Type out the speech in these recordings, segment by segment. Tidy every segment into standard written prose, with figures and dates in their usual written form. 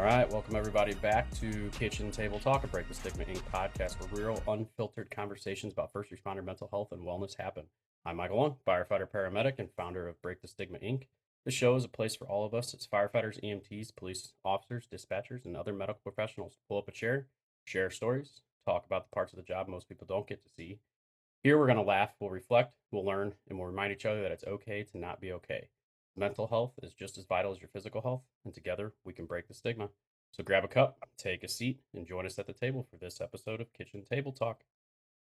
All right, welcome everybody back to Kitchen Table Talk, a Break the Stigma Inc. podcast where real, unfiltered conversations about first responder mental health and wellness happen. I'm Michael Long, firefighter paramedic and founder of Break the Stigma Inc. This show is a place for all of us. It's firefighters, EMTs, police officers, dispatchers, and other medical professionals to pull up a chair, share stories, talk about the parts of the job most people don't get to see. Here we're going to laugh, we'll reflect, we'll learn, and we'll remind each other that it's okay to not be okay. Mental health is just as vital as your physical health, and together we can break the stigma. So grab a cup, take a seat, and join us at the table for this episode of Kitchen Table Talk.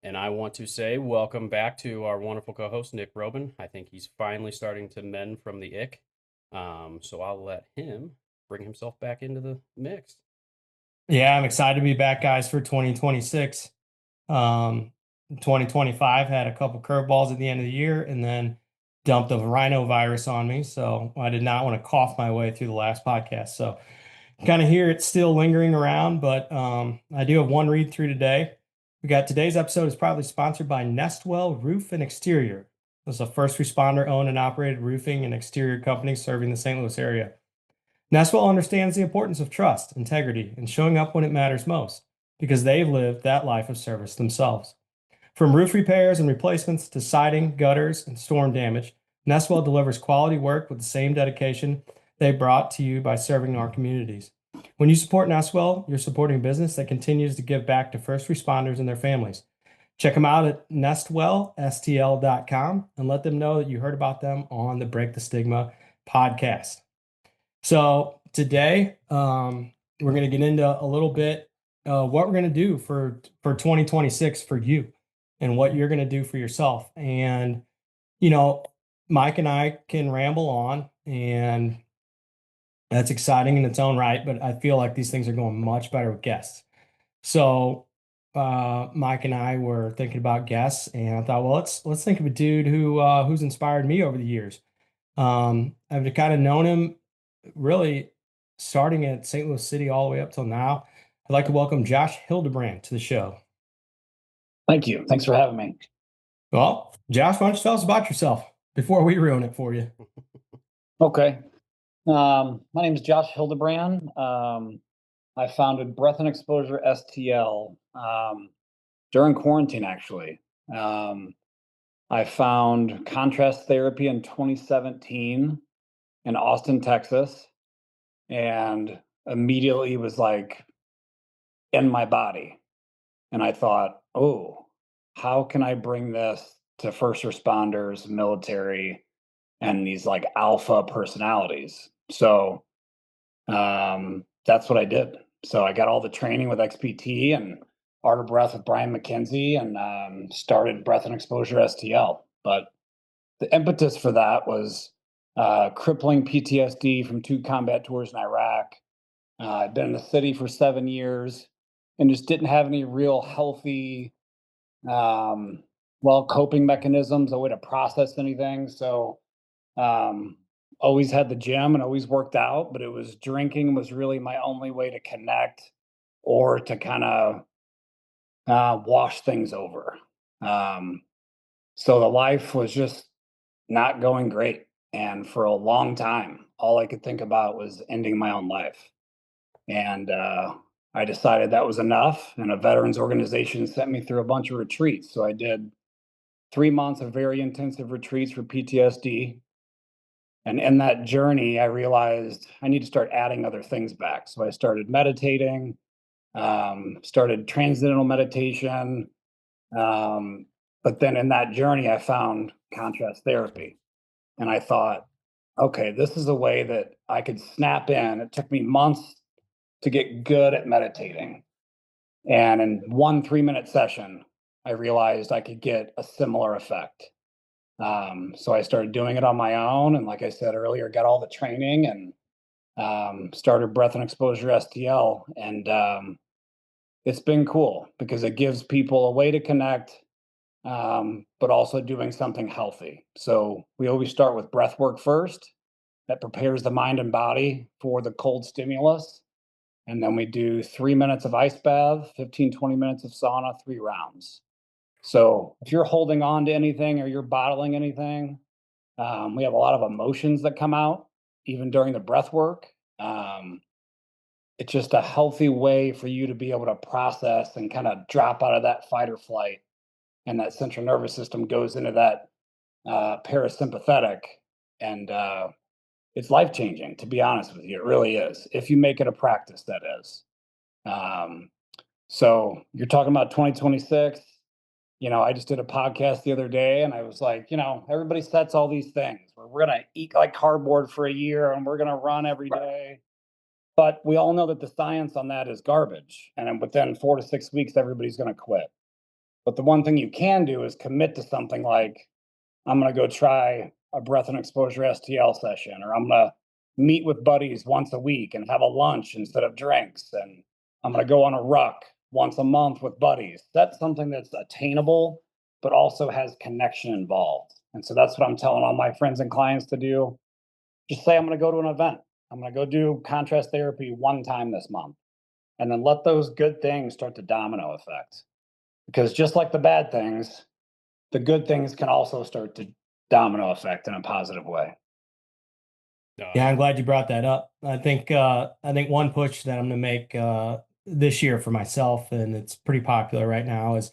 And I want to say welcome back to our wonderful co-host, Nick Robben. I think he's finally starting to mend from the ick. So I'll let him bring himself back into the mix. Yeah, I'm excited to be back, guys, for 2026. 2025 had a couple curveballs at the end of the year and then dumped a rhinovirus on me. So I did not want to cough my way through the last podcast. So kind of hear it's still lingering around, but I do have one read through today. We got today's episode is proudly sponsored by Nestwell Roof and Exterior. This is a first responder owned and operated roofing and exterior company serving the St. Louis area. Nestwell understands the importance of trust, integrity, and showing up when it matters most because they've lived that life of service themselves. From roof repairs and replacements to siding, gutters, and storm damage, Nestwell delivers quality work with the same dedication they brought to you by serving our communities. When you support Nestwell, you're supporting a business that continues to give back to first responders and their families. Check them out at nestwellstl.com and let them know that you heard about them on the Break the Stigma podcast. So today, we're going to get into a little bit what we're going to do for 2026 for you and what you're going to do for yourself. And, Mike and I can ramble on, and that's exciting in its own right, but I feel like these things are going much better with guests. So Mike and I were thinking about guests, and I thought, well, let's think of a dude who's inspired me over the years. I've kind of known him really starting at St. Louis City all the way up till now. I'd like to welcome Josh Hildebrand to the show. Thank you. Thanks for having me. Well, Josh, why don't you tell us about yourself before we ruin it for you? Okay. My name is Josh Hildebrand. I founded Breath and Exposure STL during quarantine, actually. I found contrast therapy in 2017 in Austin, Texas, and immediately was like in my body. And I thought, oh, how can I bring this to first responders, military, and these like alpha personalities? So that's what I did. So I got all the training with XPT and Art of Breath with Brian McKenzie and started Breath and Exposure STL. But the impetus for that was crippling PTSD from 2 combat tours in Iraq. I'd been in the city for 7 years and just didn't have any real healthy, coping mechanisms, a way to process anything. So always had the gym and always worked out, but it was drinking was really my only way to connect or to kind of wash things over. So the life was just not going great. And for a long time, all I could think about was ending my own life. And I decided that was enough. And a veterans organization sent me through a bunch of retreats. So I did 3 months of very intensive retreats for PTSD. And in that journey, I realized I need to start adding other things back. So I started meditating, started transcendental meditation. But then in that journey, I found contrast therapy. And I thought, okay, this is a way that I could snap in. It took me months to get good at meditating. And in 1 3-minute session, I realized I could get a similar effect. So I started doing it on my own. And like I said earlier, got all the training and started Breath and Exposure STL. And it's been cool because it gives people a way to connect, but also doing something healthy. So we always start with breath work first. That prepares the mind and body for the cold stimulus. And then we do 3 minutes of ice bath, 15, 20 minutes of sauna, 3 rounds. So if you're holding on to anything or you're bottling anything, we have a lot of emotions that come out even during the breath work. it's just a healthy way for you to be able to process and kind of drop out of that fight or flight. And that central nervous system goes into that parasympathetic. And it's life changing, to be honest with you. It really is. If you make it a practice, that is. Um, so you're talking about 2026. I just did a podcast the other day and I was like, everybody sets all these things where we're going to eat like cardboard for a year and we're going to run every day. But we all know that the science on that is garbage. And then within 4 to 6 weeks, everybody's going to quit. But the one thing you can do is commit to something like, I'm going to go try a breath and exposure STL session, or I'm going to meet with buddies once a week and have a lunch instead of drinks. And I'm going to go on a ruck once a month with buddies. That's something that's attainable, but also has connection involved. And so that's what I'm telling all my friends and clients to do. Just say, I'm going to go to an event. I'm going to go do contrast therapy one time this month. And then let those good things start to domino effect. Because just like the bad things, the good things can also start to domino effect in a positive way. Yeah, I'm glad you brought that up. I think one push that I'm going to make this year for myself, and it's pretty popular right now, is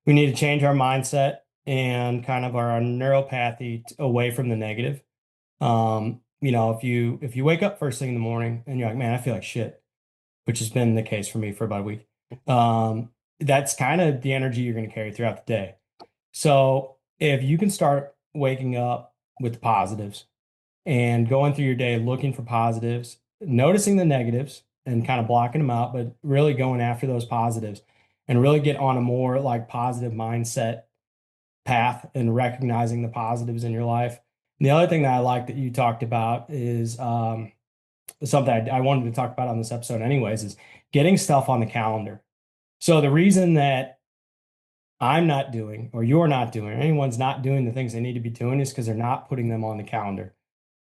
we need to change our mindset and kind of our neuropathy away from the negative. If you wake up first thing in the morning and you're like, man, I feel like shit, which has been the case for me for about a week. That's kind of the energy you're going to carry throughout the day. So if you can start waking up with the positives and going through your day looking for positives, noticing the negatives and kind of blocking them out, but really going after those positives and really get on a more like positive mindset path and recognizing the positives in your life. And the other thing that I like that you talked about is something I wanted to talk about on this episode anyways, is getting stuff on the calendar. So the reason that I'm not doing, or you're not doing, or anyone's not doing the things they need to be doing is because they're not putting them on the calendar.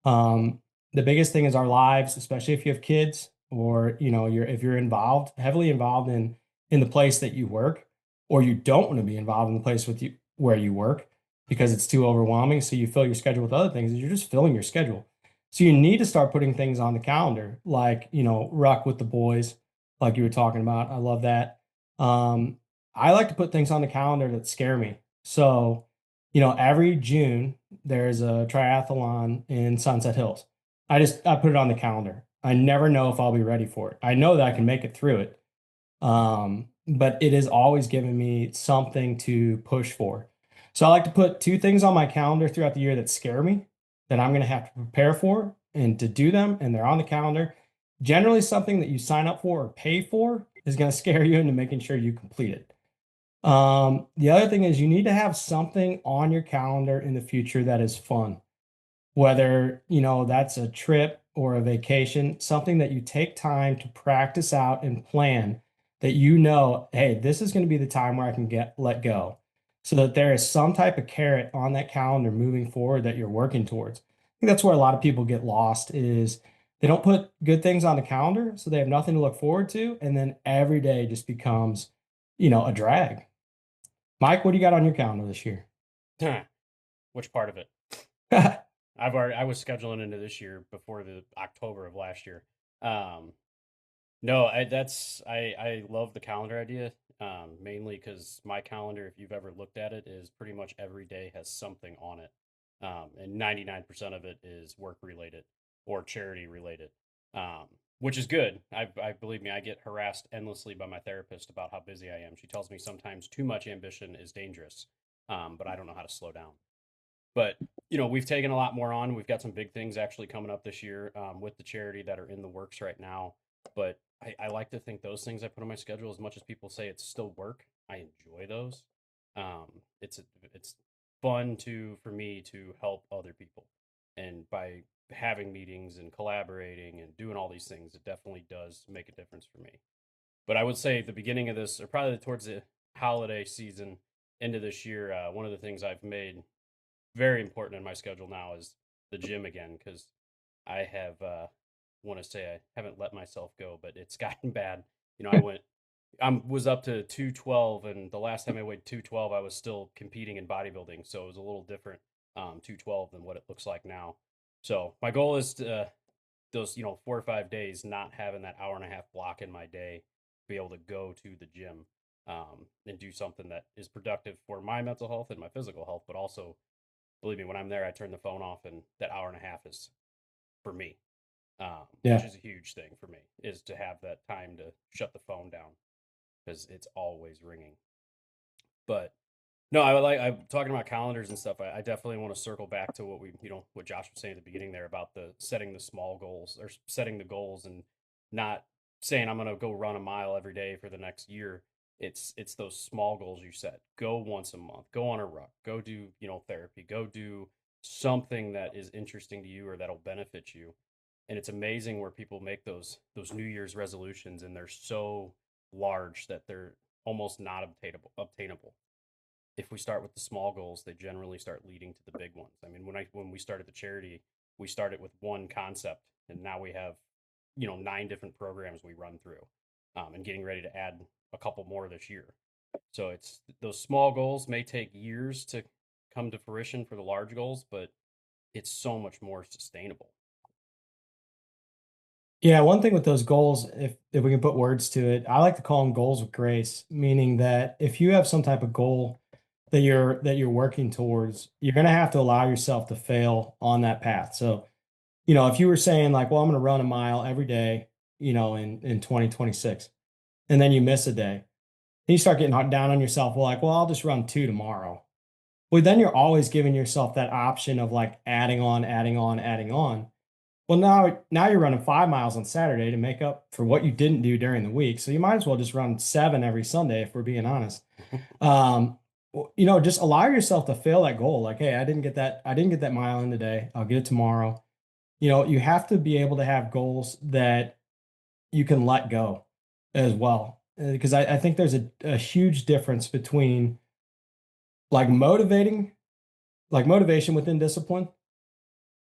Um, the biggest thing is our lives, especially if you have kids, or if you're involved, heavily involved in the place that you work, or you don't want to be involved in the place with you where you work because it's too overwhelming. So you fill your schedule with other things, you're just filling your schedule. So you need to start putting things on the calendar, like, ruck with the boys, like you were talking about. I love that. Um, I like to put things on the calendar that scare me. So, every June there's a triathlon in Sunset Hills. I put it on the calendar. I never know if I'll be ready for it. I know that I can make it through it. But it is always giving me something to push for. So I like to put two things on my calendar throughout the year that scare me, that I'm going to have to prepare for and to do them, and they're on the calendar. Generally, something that you sign up for or pay for is going to scare you into making sure you complete it. The other thing is you need to have something on your calendar in the future that is fun, whether, that's a trip or a vacation, something that you take time to practice out and plan, that hey, this is going to be the time where I can get let go. So that there is some type of carrot on that calendar moving forward that you're working towards. I think that's where a lot of people get lost, is they don't put good things on the calendar, so they have nothing to look forward to, and then every day just becomes, a drag. Mike, what do you got on your calendar this year? Which part of it? I was scheduling into this year before the October of last year. No, I love the calendar idea. Mainly because my calendar, if you've ever looked at it, is pretty much every day has something on it. And 99% of it is work related or charity related. Which is good. I believe me, I get harassed endlessly by my therapist about how busy I am. She tells me sometimes too much ambition is dangerous. But I don't know how to slow down. But we've taken a lot more on. We've got some big things actually coming up this year with the charity that are in the works right now. But I like to think those things I put on my schedule, as much as people say it's still work, I enjoy those. It's fun for me to help other people, and by having meetings and collaborating and doing all these things, it definitely does make a difference for me. But I would say the beginning of this, or probably towards the holiday season into this year, one of the things I've made very important in my schedule now is the gym again, because I have want to say I haven't let myself go, but it's gotten bad. I was up to 212, and the last time I weighed 212, I was still competing in bodybuilding, so it was a little different 212 than what it looks like now. So my goal is to those, 4 or 5 days not having that hour and a half block in my day, be able to go to the gym and do something that is productive for my mental health and my physical health, but also, believe me, when I'm there, I turn the phone off, and that hour and a half is for me, which Yeah. is a huge thing for me, is to have that time to shut the phone down because it's always ringing. But no, I'm talking about calendars and stuff. I definitely want to circle back to what Josh was saying at the beginning there about the setting the small goals or setting the goals and not saying I'm going to go run a mile every day for the next year. It's those small goals you set. Go once a month, go on a run, go do, therapy, go do something that is interesting to you or that'll benefit you. And it's amazing where people make those New Year's resolutions and they're so large that they're almost not obtainable. If we start with the small goals, they generally start leading to the big ones. I mean, when we started the charity, we started with one concept, and now we have 9 different programs we run through, and getting ready to add a couple more this year. So it's those small goals may take years to come to fruition for the large goals, but it's so much more sustainable. Yeah, one thing with those goals, if we can put words to it, I like to call them goals with grace, meaning that if you have some type of goal that you're working towards, you're going to have to allow yourself to fail on that path. So, if you were saying like, well, I'm going to run a mile every day, in 2026, and then you miss a day, and you start getting down on yourself. Well, I'll just run 2 tomorrow. Well, then you're always giving yourself that option of like adding on, adding on, adding on. Well, now you're running 5 miles on Saturday to make up for what you didn't do during the week. So you might as well just run 7 every Sunday if we're being honest. Just allow yourself to fail that goal. Like, hey, I didn't get that mile in today. I'll get it tomorrow. You have to be able to have goals that you can let go as well. Because I think there's a huge difference between like motivation within discipline,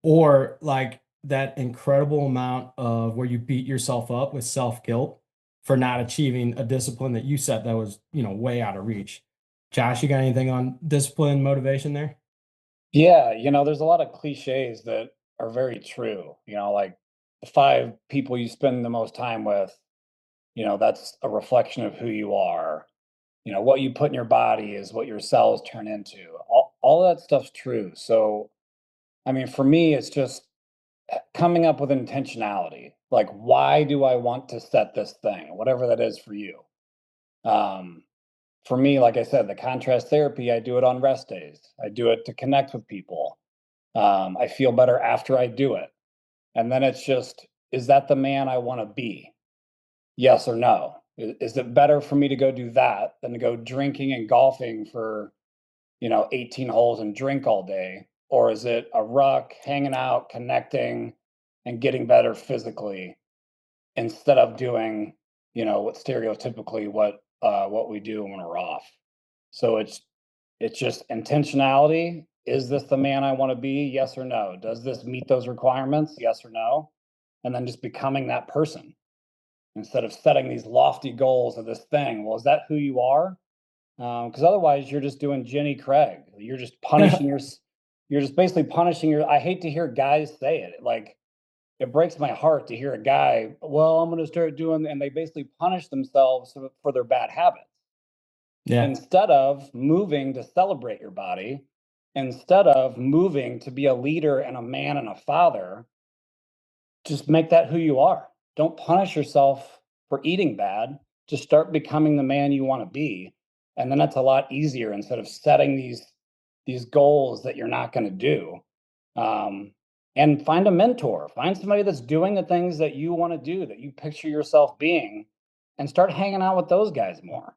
or like that incredible amount of where you beat yourself up with self-guilt for not achieving a discipline that you set that was, way out of reach. Josh, you got anything on discipline motivation there? Yeah, there's a lot of cliches that are very true. Like the 5 people you spend the most time with, that's a reflection of who you are. What you put in your body is what your cells turn into. All that stuff's true. So, I mean, for me, it's just coming up with intentionality. Like, why do I want to set this thing, whatever that is for you? Um, for me, like I said, the contrast therapy, I do it on rest days. I do it to connect with people. I feel better after I do it. And then it's just, is that the man I want to be? Yes or no? Is it better for me to go do that than to go drinking and golfing for, 18 holes and drink all day? Or is it a ruck, hanging out, connecting, and getting better physically instead of doing, what stereotypically what we do when we're off? So it's just intentionality. Is this the man I want to be? Yes or no? Does this meet those requirements? Yes or no? And then just becoming that person instead of setting these lofty goals of this thing. Well, is that who you are? Because otherwise, you're just doing Jenny Craig. You're just basically punishing your. I hate to hear guys say it. Like it breaks my heart to hear a guy. Well, I'm going to start doing, and they basically punish themselves for their bad habits Yeah. instead of moving to celebrate your body, instead of moving to be a leader and a man and a father, just make that who you are. Don't punish yourself for eating bad. Just start becoming the man you want to be. And then that's a lot easier instead of setting these goals that you're not going to do. Um, and find a mentor, find somebody that's doing the things that you want to do, that you picture yourself being, and start hanging out with those guys more.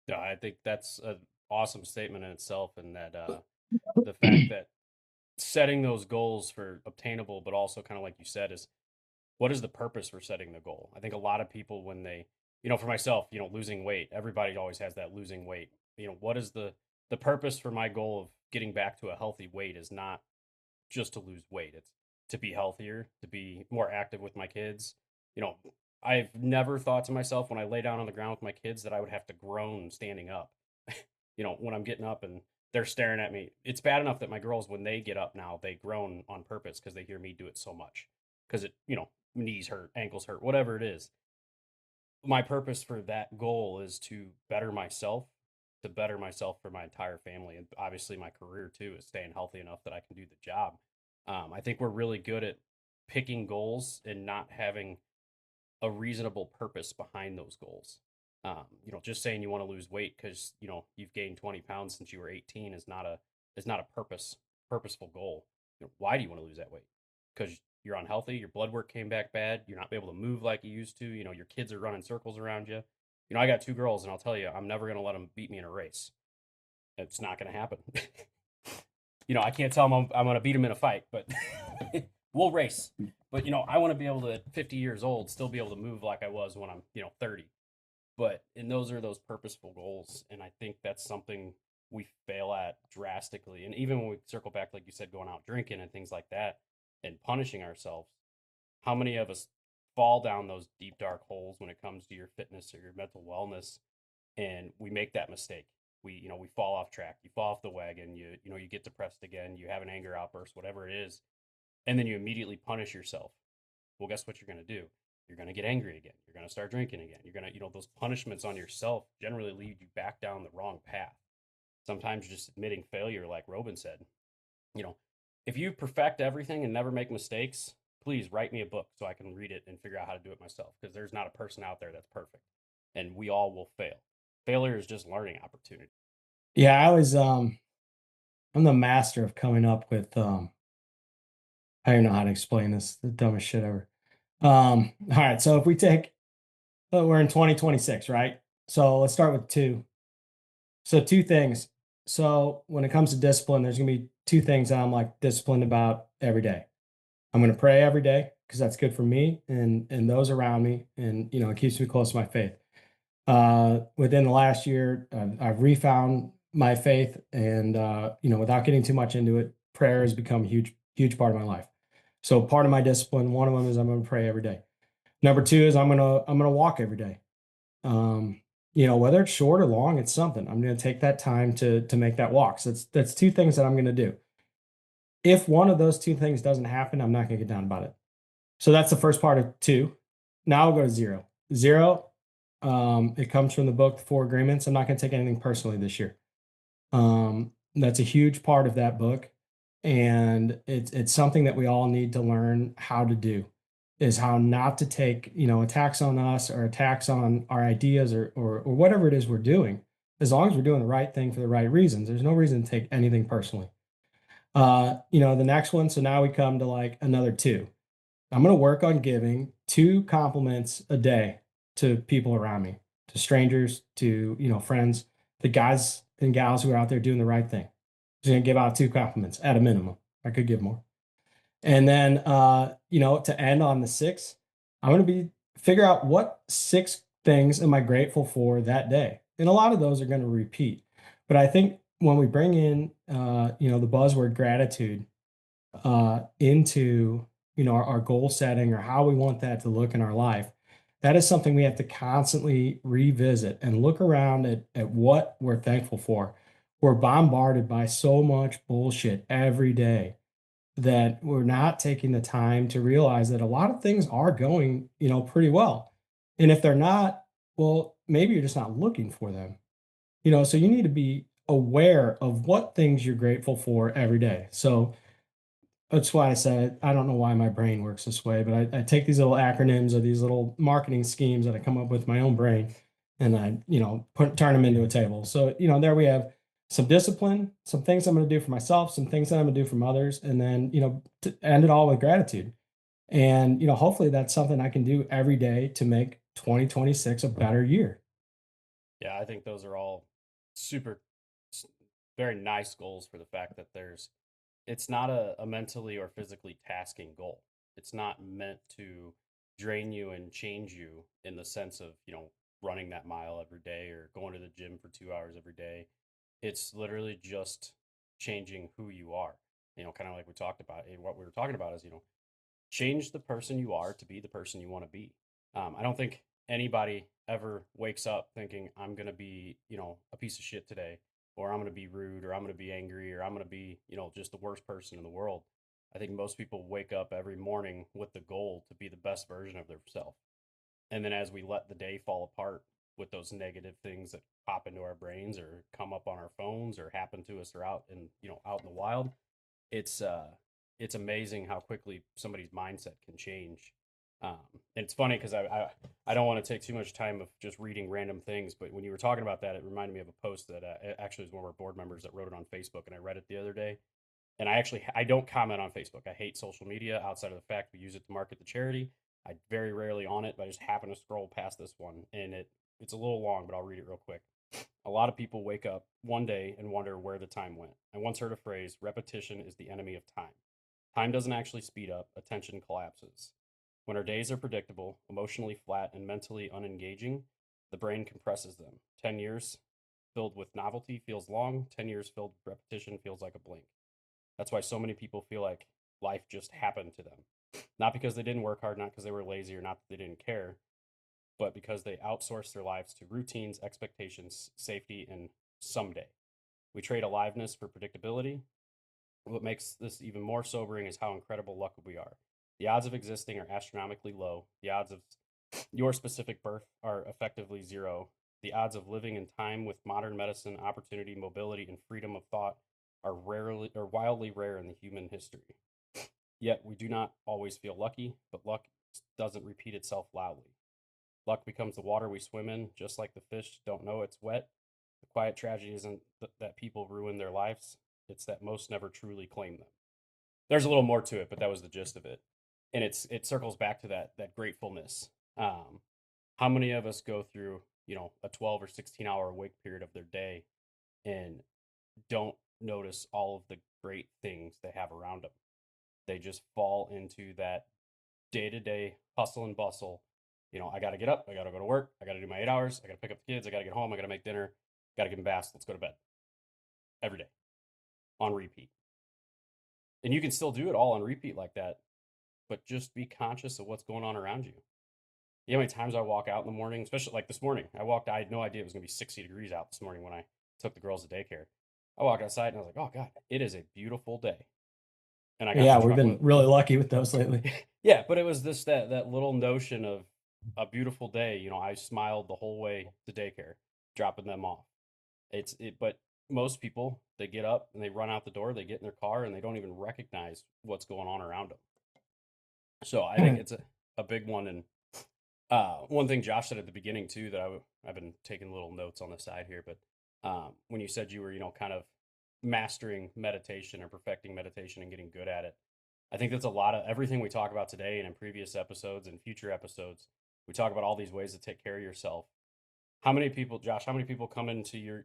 Yeah, I think that's an awesome statement in itself, and that the fact that setting those goals for obtainable, but also kind of like you said, is what is the purpose for setting the goal? I think a lot of people, when they, for myself, losing weight, everybody always has that losing weight. What is the purpose for my goal of getting back to a healthy weight is not just to lose weight. It's to be healthier, to be more active with my kids. You know, I've never thought to myself when I lay down on the ground with my kids that I would have to groan standing up. When I'm getting up and they're staring at me. It's bad enough that my girls, when they get up now, they groan on purpose because they hear me do it so much. because it, knees hurt, ankles hurt, whatever it is. My purpose for that goal is to better myself, for my entire family, and obviously my career too, is staying healthy enough that I can do the job. I think we're really good at picking goals and not having a reasonable purpose behind those goals. Just saying you want to lose weight because you've gained 20 pounds since you were 18 is not a purposeful goal. Why do you want to lose that weight? Because you're unhealthy, your blood work came back bad, you're not able to move like you used to. Your kids are running circles around you. I got 2 girls, and I'll tell you, I'm never going to let them beat me in a race. It's not going to happen. I can't tell them I'm going to beat them in a fight, but we'll race. But I want to be able to, at 50 years old, still be able to move like I was when I'm 30. And those are those purposeful goals, and I think that's something we fail at drastically. And even when we circle back, like you said, going out drinking and things like that, and punishing ourselves, how many of us fall down those deep dark holes when it comes to your fitness or your mental wellness, and we make that mistake? We fall off track, you fall off the wagon, you get depressed again, you have an anger outburst, whatever it is, and then you immediately punish yourself. Well, guess what you're going to do? You're going to get angry again. You're going to start drinking again. You're going to, those punishments on yourself generally lead you back down the wrong path. Sometimes just admitting failure, like Robben said, if you perfect everything and never make mistakes, please write me a book so I can read it and figure out how to do it myself, because there's not a person out there that's perfect, and we all will fail. Failure is just learning opportunity. Yeah, I'm the master of coming up with I don't know how to explain this, the dumbest shit ever. All right, so if we take we're in 2026, right? So let's start with two. So two things. So when it comes to discipline, there's gonna be two things that I'm like disciplined about every day. I'm gonna pray every day because that's good for me and those around me, and it keeps me close to my faith. Within the last year, I've refound my faith, and without getting too much into it, prayer has become a huge part of my life. So part of my discipline, one of them is I'm going to pray every day. Number two is I'm gonna walk every day. Whether it's short or long, it's something. I'm going to take that time to make that walk. So that's two things that I'm going to do. If one of those two things doesn't happen, I'm not going to get down about it. So that's the first part of two. Now I'll go to zero. Zero, it comes from the book, The Four Agreements. I'm not going to take anything personally this year. That's a huge part of that book. And it's something that we all need to learn how to do, is how not to take, attacks on us or attacks on our ideas or whatever it is we're doing. As long as we're doing the right thing for the right reasons, there's no reason to take anything personally. The next one. So now we come to like another two. I'm going to work on giving 2 compliments a day to people around me, to strangers, to, friends, the guys and gals who are out there doing the right thing. Just going to give out 2 compliments at a minimum. I could give more. And then, to end on the 6, I'm going to figure out what 6 things am I grateful for that day. And a lot of those are going to repeat. But I think when we bring in, the buzzword gratitude into our goal setting or how we want that to look in our life, that is something we have to constantly revisit and look around at what we're thankful for. We're bombarded by so much bullshit every day that we're not taking the time to realize that a lot of things are going pretty well. And if they're not, well, maybe you're just not looking for them. So you need to be aware of what things you're grateful for every day. So that's why I said I don't know why my brain works this way, but I take these little acronyms or these little marketing schemes that I come up with my own brain, and I turn them into a table. So there we have some discipline, some things I'm going to do for myself, some things that I'm going to do from others, and then to end it all with gratitude. And hopefully that's something I can do every day to make 2026 a better year. Yeah, I think those are all super, very nice goals, for the fact that it's not a mentally or physically tasking goal. It's not meant to drain you and change you in the sense of, running that mile every day or going to the gym for 2 hours every day. It's literally just changing who you are, kind of like we talked about. And what we were talking about is, change the person you are to be the person you want to be. I don't think anybody ever wakes up thinking, I'm going to be, a piece of shit today, or I'm going to be rude, or I'm going to be angry, or I'm going to be, just the worst person in the world. I think most people wake up every morning with the goal to be the best version of themselves. And then as we let the day fall apart with those negative things that pop into our brains or come up on our phones or happen to us or out in, out in the wild, it's it's amazing how quickly somebody's mindset can change. And it's funny because I don't want to take too much time of just reading random things, but when you were talking about that, it reminded me of a post that it actually was one of our board members that wrote it on Facebook, and I read it the other day. And I don't comment on Facebook. I hate social media outside of the fact we use it to market the charity. I very rarely on it, but I just happen to scroll past this one, and it's a little long, but I'll read it real quick. A lot of people wake up one day and wonder where the time went. I once heard a phrase, repetition is the enemy of time. Time doesn't actually speed up, attention collapses. When our days are predictable, emotionally flat, and mentally unengaging, the brain compresses them. 10 years filled with novelty feels long, 10 years filled with repetition feels like a blink. That's why so many people feel like life just happened to them. Not because they didn't work hard, not because they were lazy, or not that they didn't care, but because they outsourced their lives to routines, expectations, safety, and someday. We trade aliveness for predictability. What makes this even more sobering is how incredible lucky we are. The odds of existing are astronomically low. The odds of your specific birth are effectively zero. The odds of living in time with modern medicine, opportunity, mobility, and freedom of thought are rarely or wildly rare in the human history. Yet we do not always feel lucky, but luck doesn't repeat itself loudly. Luck becomes the water we swim in, just like the fish don't know it's wet. The quiet tragedy isn't that people ruin their lives, it's that most never truly claim them. There's a little more to it, but that was the gist of it. And it circles back to that gratefulness. How many of us go through, a 12 or 16-hour awake period of their day and don't notice all of the great things they have around them? They just fall into that day-to-day hustle and bustle. I got to get up, I got to go to work, I got to do my 8 hours, I got to pick up the kids, I got to get home, I got to make dinner, got to give them baths, let's go to bed every day on repeat. And you can still do it all on repeat like that, but just be conscious of what's going on around you. You know how many times I walk out in the morning, especially like this morning? I had no idea it was going to be 60 degrees out this morning when I took the girls to daycare. I walked outside and I was like, oh God, it is a beautiful day. And I got in Yeah, the we've truck been with, really lucky with those lately. yeah, but it was that little notion of a beautiful day. I smiled the whole way to daycare, dropping them off. But most people, they get up and they run out the door, they get in their car, and they don't even recognize what's going on around them. So I think it's a big one. And one thing Josh said at the beginning too that I've been taking little notes on the side here, but when you said you were kind of mastering meditation or perfecting meditation and getting good at it, I think that's a lot of everything we talk about today and in previous episodes and future episodes. We talk about all these ways to take care of yourself. How many people, Josh? How many people come into your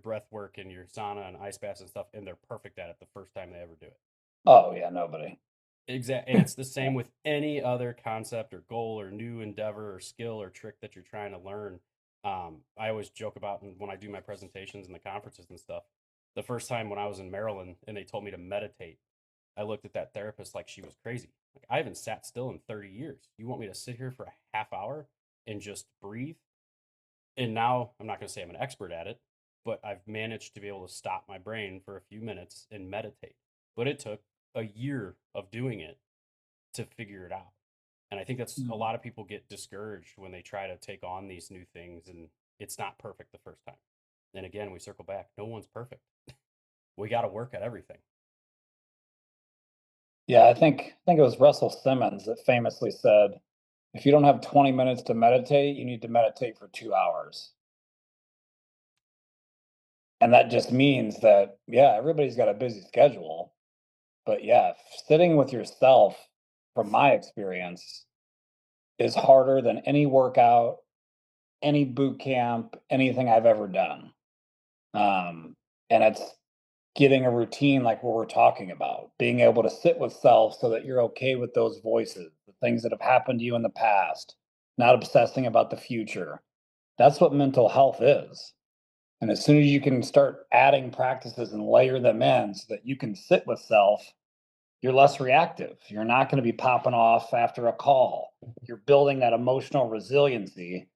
breath work and your sauna and ice baths and stuff, and they're perfect at it the first time they ever do it? Oh yeah, nobody. Exactly. And it's the same with any other concept or goal or new endeavor or skill or trick that you're trying to learn. I always joke about when I do my presentations and the conferences and stuff. The first time when I was in Maryland and they told me to meditate, I looked at that therapist like she was crazy. Like, I haven't sat still in 30 years. You want me to sit here for a half hour and just breathe? And now I'm not going to say I'm an expert at it, but I've managed to be able to stop my brain for a few minutes and meditate. But it took a year of doing it to figure it out. And I think that's a lot of people get discouraged when they try to take on these new things and it's not perfect the first time. And again, we circle back. No one's perfect. We got to work at everything. Yeah, I think it was Russell Simmons that famously said, if you don't have 20 minutes to meditate, you need to meditate for 2 hours. And that just means that, yeah, everybody's got a busy schedule. But yeah, sitting with yourself, from my experience, is harder than any workout, any boot camp, anything I've ever done. And it's getting a routine like what we're talking about, being able to sit with self so that you're okay with those voices, the things that have happened to you in the past, not obsessing about the future. That's what mental health is. And as soon as you can start adding practices and layer them in so that you can sit with self, you're less reactive. You're not going to be popping off after a call. You're building that emotional resiliency,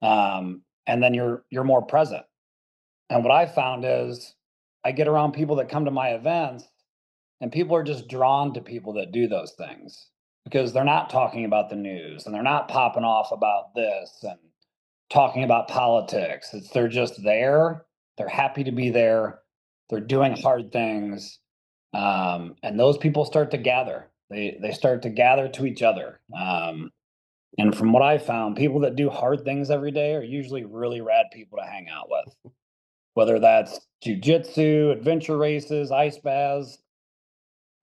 and then you're more present. And what I found is I get around people that come to my events And people are just drawn to people that do those things because they're not talking about the news and they're not popping off about this and talking about politics. They're just there. They're happy to be there. They're doing hard things. And those people start to gather. They start to gather to each other. And from what I found, people that do hard things every day are usually really rad people to hang out with. Whether that's jujitsu, adventure races, ice baths.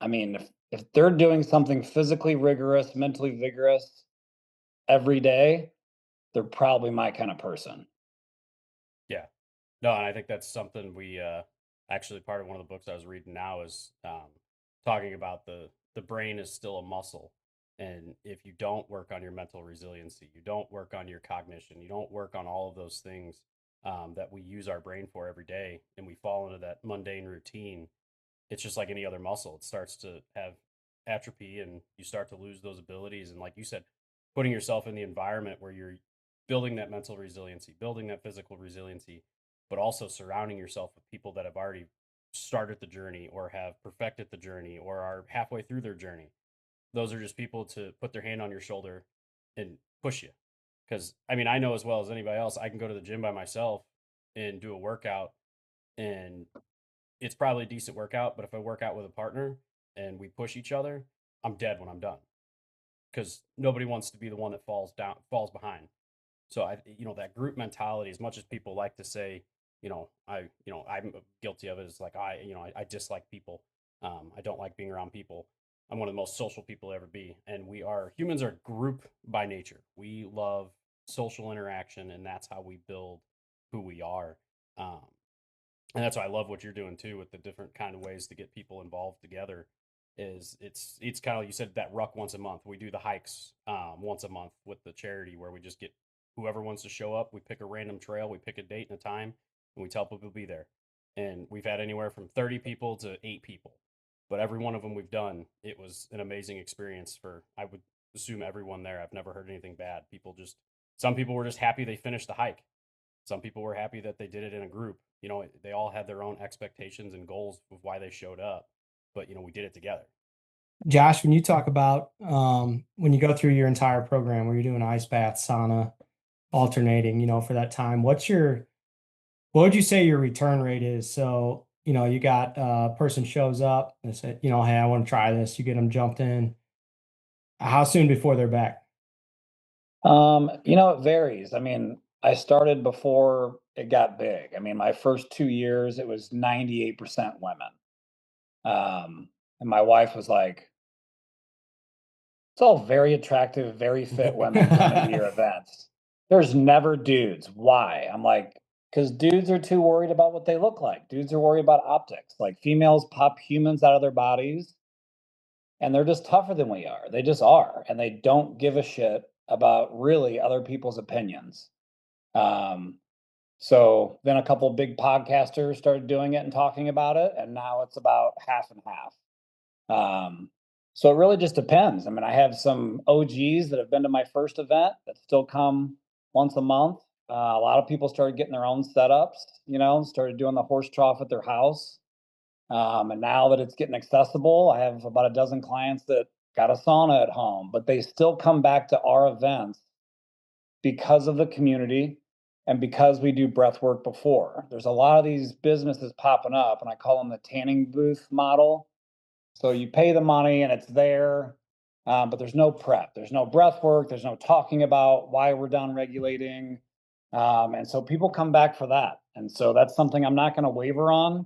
I mean, if they're doing something physically rigorous, mentally vigorous every day, they're probably my kind of person. Yeah. No, and I think that's something we actually part of one of the books I was reading now is talking about the brain is still a muscle. And if you don't work on your mental resiliency, you don't work on your cognition, you don't work on all of those things that we use our brain for every day, and we fall into that mundane routine, it's just like any other muscle. It starts to have atrophy and you start to lose those abilities. And like you said, putting yourself in the environment where you're building that mental resiliency, building that physical resiliency, but also surrounding yourself with people that have already started the journey or have perfected the journey or are halfway through their journey. Those are just people to put their hand on your shoulder and push you. Because I mean, I know as well as anybody else, I can go to the gym by myself and do a workout, and it's probably a decent workout. But if I work out with a partner and we push each other, I'm dead when I'm done because nobody wants to be the one that falls behind. So that group mentality, as much as people like to say, I'm guilty of it. It's like I dislike people. I don't like being around people. I'm one of the most social people to ever be, and humans are group by nature. We love social interaction, and that's how we build who we are. Um, and that's why I love what you're doing too with the different kind of ways to get people involved together. It's kind of like you said, that ruck once a month. We do the hikes once a month with the charity where we just get whoever wants to show up. We pick a random trail, we pick a date and a time, and we tell people to be there. And we've had anywhere from 30 people to 8 people, but every one of them we've done, it was an amazing experience for, I would assume, everyone there. I've never heard anything bad. Some people were just happy they finished the hike. Some people were happy that they did it in a group. They all had their own expectations and goals of why they showed up, but we did it together. Josh, when you talk about when you go through your entire program where you're doing ice bath, sauna, alternating, for that time, what would you say your return rate is? So, you got a person shows up and said, hey, I want to try this. You get them jumped in. How soon before they're back? It varies. I mean, I started before it got big. I mean, my first 2 years, it was 98% women. And my wife was like, it's all very attractive, very fit women coming to your events. There's never dudes. Why? I'm like, because dudes are too worried about what they look like. Dudes are worried about optics. Like females pop humans out of their bodies and they're just tougher than we are. They just are. And they don't give a shit about really other people's opinions. Um, so then a couple of big podcasters started doing it and talking about it. And now it's about half and half. So it really just depends. I mean, I have some OGs that have been to my first event that still come once a month. A lot of people started getting their own setups, started doing the horse trough at their house. And now that it's getting accessible, I have about a dozen clients that got a sauna at home, but they still come back to our events because of the community and because we do breath work before. There's a lot of these businesses popping up, and I call them the tanning booth model. So you pay the money and it's there, but there's no prep. There's no breath work. There's no talking about why we're down regulating. And so people come back for that. And so that's something I'm not going to waver on.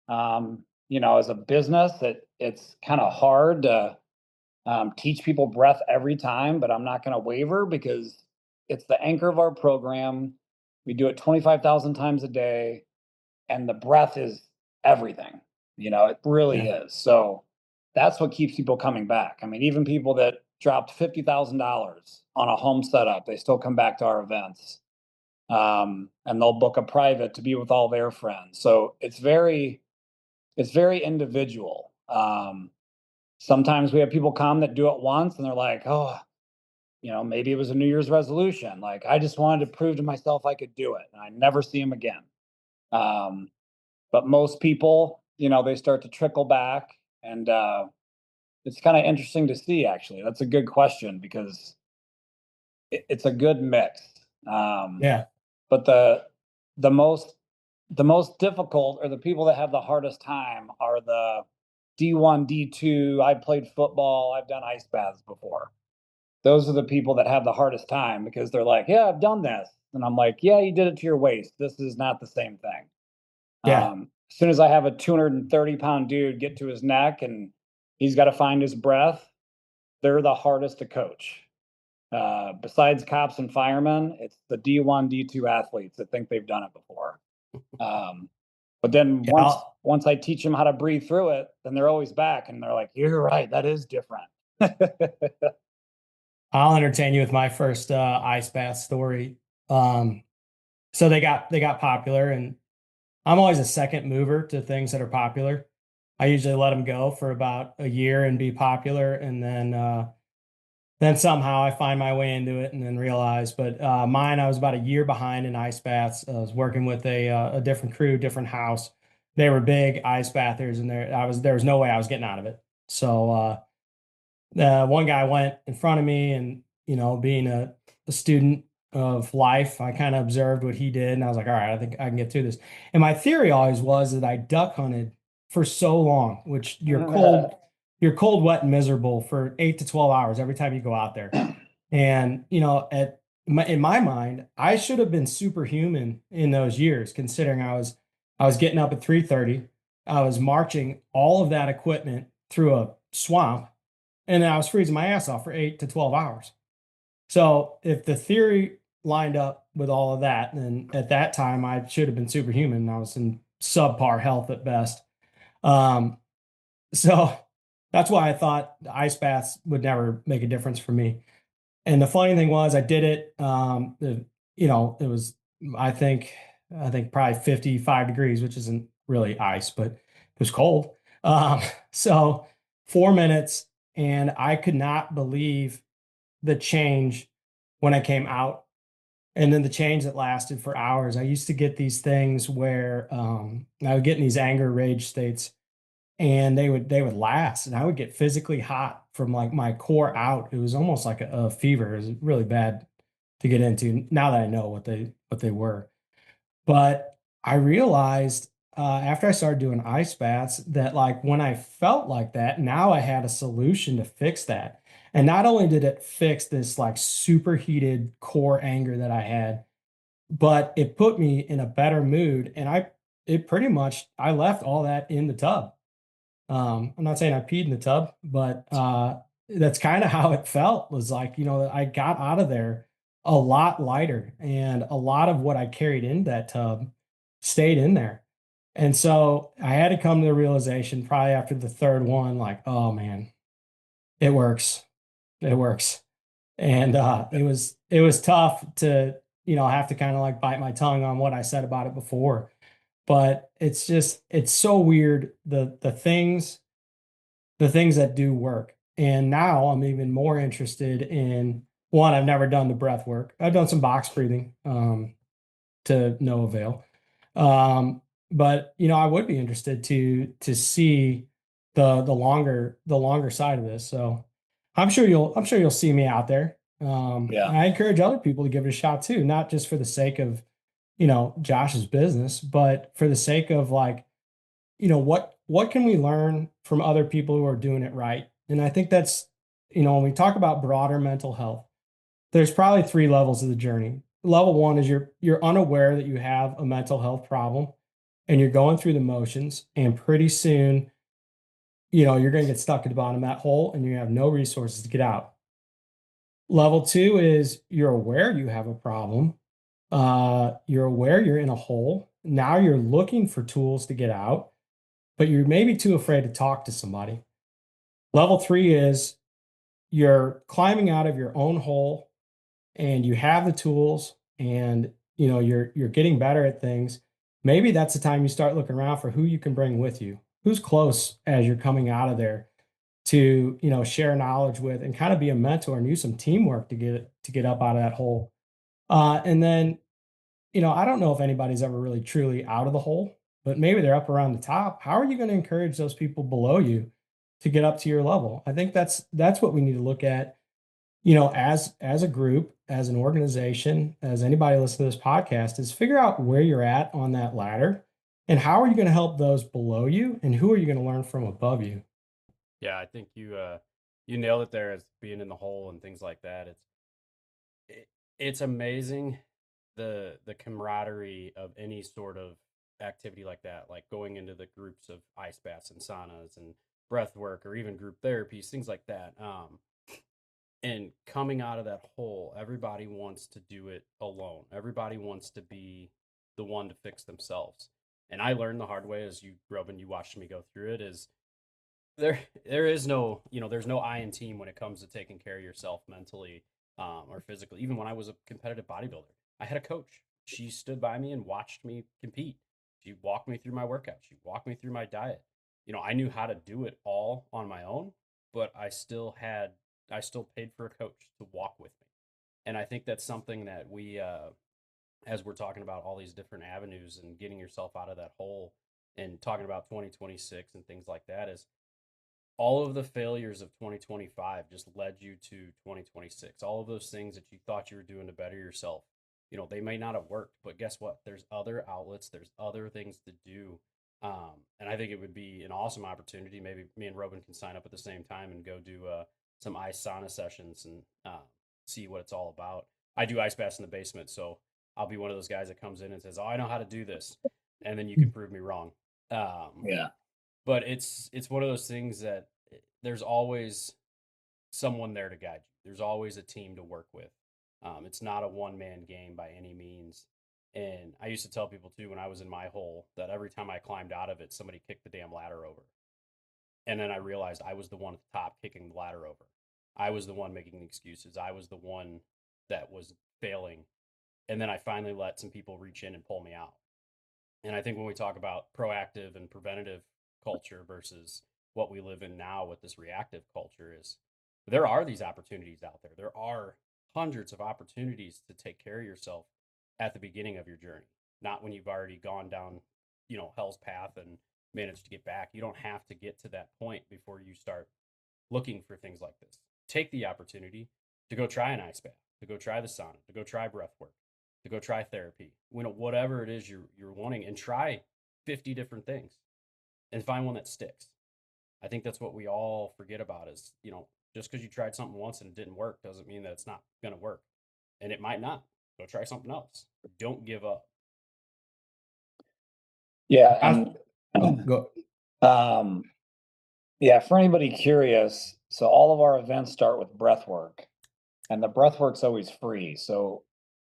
As a business, it's kind of hard to teach people breath every time, but I'm not going to waver because it's the anchor of our program. We do it 25,000 times a day, and the breath is everything. It really is. So that's what keeps people coming back. I mean, even people that dropped $50,000 on a home setup, they still come back to our events, and they'll book a private to be with all their friends. So it's very individual. Sometimes we have people come that do it once and they're like, oh, maybe it was a New Year's resolution. Like, I just wanted to prove to myself I could do it. And I never see them again. But most people, they start to trickle back And it's kind of interesting to see, actually. That's a good question because it's a good mix. Um, Yeah. but the most the most difficult, or the people that have the hardest time, are the D1, D2. I played football. I've done ice baths before. Those are the people that have the hardest time because they're like, yeah, I've done this. And I'm like, yeah, you did it to your waist. This is not the same thing. Yeah. As soon as I have a 230-pound dude get to his neck and he's got to find his breath, they're the hardest to coach. Besides cops and firemen, it's the D1, D2 athletes that think they've done it before. But then Yeah. once I teach them how to breathe through it, then they're always back and they're like, "You're right, that is different." I'll entertain you with my first ice bath story. Um, so they got popular, and I'm always a second mover to things that are popular. I usually let them go for about a year and be popular, and then somehow I find my way into it and then realize. But mine, I was about a year behind in ice baths. I was working with a different crew, different house. They were big ice bathers, and there was no way I was getting out of it. So one guy went in front of me, and being a student of life, I kind of observed what he did, and I was like, all right, I think I can get through this. And my theory always was that I duck hunted for so long, which you're cold, wet, and miserable for 8 to 12 hours every time you go out there. And in my mind, I should have been superhuman in those years, considering I was getting up at 3:30. I was marching all of that equipment through a swamp, and then I was freezing my ass off for 8 to 12 hours. So if the theory lined up with all of that, then at that time I should have been superhuman. I was in subpar health at best. Um, so that's why I thought the ice baths would never make a difference for me. And the funny thing was, I did it. It was I think probably 55 degrees, which isn't really ice, but it was cold. Um, so 4 minutes, and I could not believe the change when I came out, and then the change that lasted for hours. I used to get these things where I would get in these anger rage states, and they would last, and I would get physically hot from like my core out. It was almost like a fever. It was really bad to get into now that I know what they were. But I realized after I started doing ice baths that, like, when I felt like that, now I had a solution to fix that. And not only did it fix this like superheated core anger that I had, but it put me in a better mood. And I left all that in the tub. I'm not saying I peed in the tub, but that's kind of how it felt. Was like, I got out of there a lot lighter, and a lot of what I carried in that tub stayed in there. And so I had to come to the realization probably after the third one, like, oh man, it works. It works. And it was tough to, have to kind of like bite my tongue on what I said about it before. But it's so weird, the things that do work. And now I'm even more interested in one. I've never done the breath work. I've done some box breathing to no avail. But I would be interested to see the longer side of this. So I'm sure you'll see me out there. Yeah. I encourage other people to give it a shot too, not just for the sake of Josh's business, but for the sake of, like, what can we learn from other people who are doing it right? And I think that's, when we talk about broader mental health, there's probably three levels of the journey. Level one is you're unaware that you have a mental health problem, and you're going through the motions, and pretty soon, you're going to get stuck at the bottom of that hole, and you have no resources to get out. Level two is you're aware you have a problem. You're aware you're in a hole. Now you're looking for tools to get out, but you're maybe too afraid to talk to somebody. Level three is you're climbing out of your own hole, and you have the tools, and you're getting better at things. Maybe that's the time you start looking around for who you can bring with you, who's close as you're coming out of there, to share knowledge with, and kind of be a mentor and use some teamwork to get up out of that hole. And then I don't know if anybody's ever really truly out of the hole, but maybe they're up around the top. How are you going to encourage those people below you to get up to your level. I think that's what we need to look at, as a group, as an organization, as anybody listening to this podcast, is figure out where you're at on that ladder and how are you going to help those below you and who are you going to learn from above you. Yeah, I think you nailed it there as being in the hole and things like that. It's amazing the camaraderie of any sort of activity like that, like going into the groups of ice baths and saunas and breath work or even group therapies, things like that. And coming out of that hole, everybody wants to do it alone. Everybody wants to be the one to fix themselves. And I learned the hard way as you grew up and you watched me go through it is there is no, there's no I in team when it comes to taking care of yourself mentally, or physically. Even when I was a competitive bodybuilder, I had a coach. She stood by me and watched me compete. She walked me through my workout. She walked me through my diet. I knew how to do it all on my own, but I still paid for a coach to walk with me. And I think that's something that we, as we're talking about all these different avenues and getting yourself out of that hole and talking about 2026 and things like that, is all of the failures of 2025 just led you to 2026. All of those things that you thought you were doing to better yourself, they may not have worked, but guess what? There's other outlets, there's other things to do. And I think it would be an awesome opportunity. Maybe me and Robin can sign up at the same time and go do some ice sauna sessions and see what it's all about. I do ice baths in the basement, so I'll be one of those guys that comes in and says, "Oh, I know how to do this," and then you can prove me wrong. Yeah. But it's one of those things that there's always someone there to guide you. There's always a team to work with. It's not a one man game by any means. And I used to tell people too when I was in my hole that every time I climbed out of it, somebody kicked the damn ladder over. And then I realized I was the one at the top kicking the ladder over. I was the one making the excuses. I was the one that was failing. And then I finally let some people reach in and pull me out. And I think when we talk about proactive and preventative culture versus what we live in now with this reactive culture, is there are these opportunities out there. There are hundreds of opportunities to take care of yourself at the beginning of your journey, not when you've already gone down, hell's path and managed to get back. You don't have to get to that point before you start looking for things like this. Take the opportunity to go try an ice bath, to go try the sauna, to go try breath work, to go try therapy, whatever it is you're wanting, and try 50 different things and find one that sticks. I think that's what we all forget about is, just because you tried something once and it didn't work doesn't mean that it's not going to work. And it might not. Go try something else. Don't give up. Yeah. Oh, And go. yeah, for anybody curious, so all of our events start with breath work, and the breath work's always free. So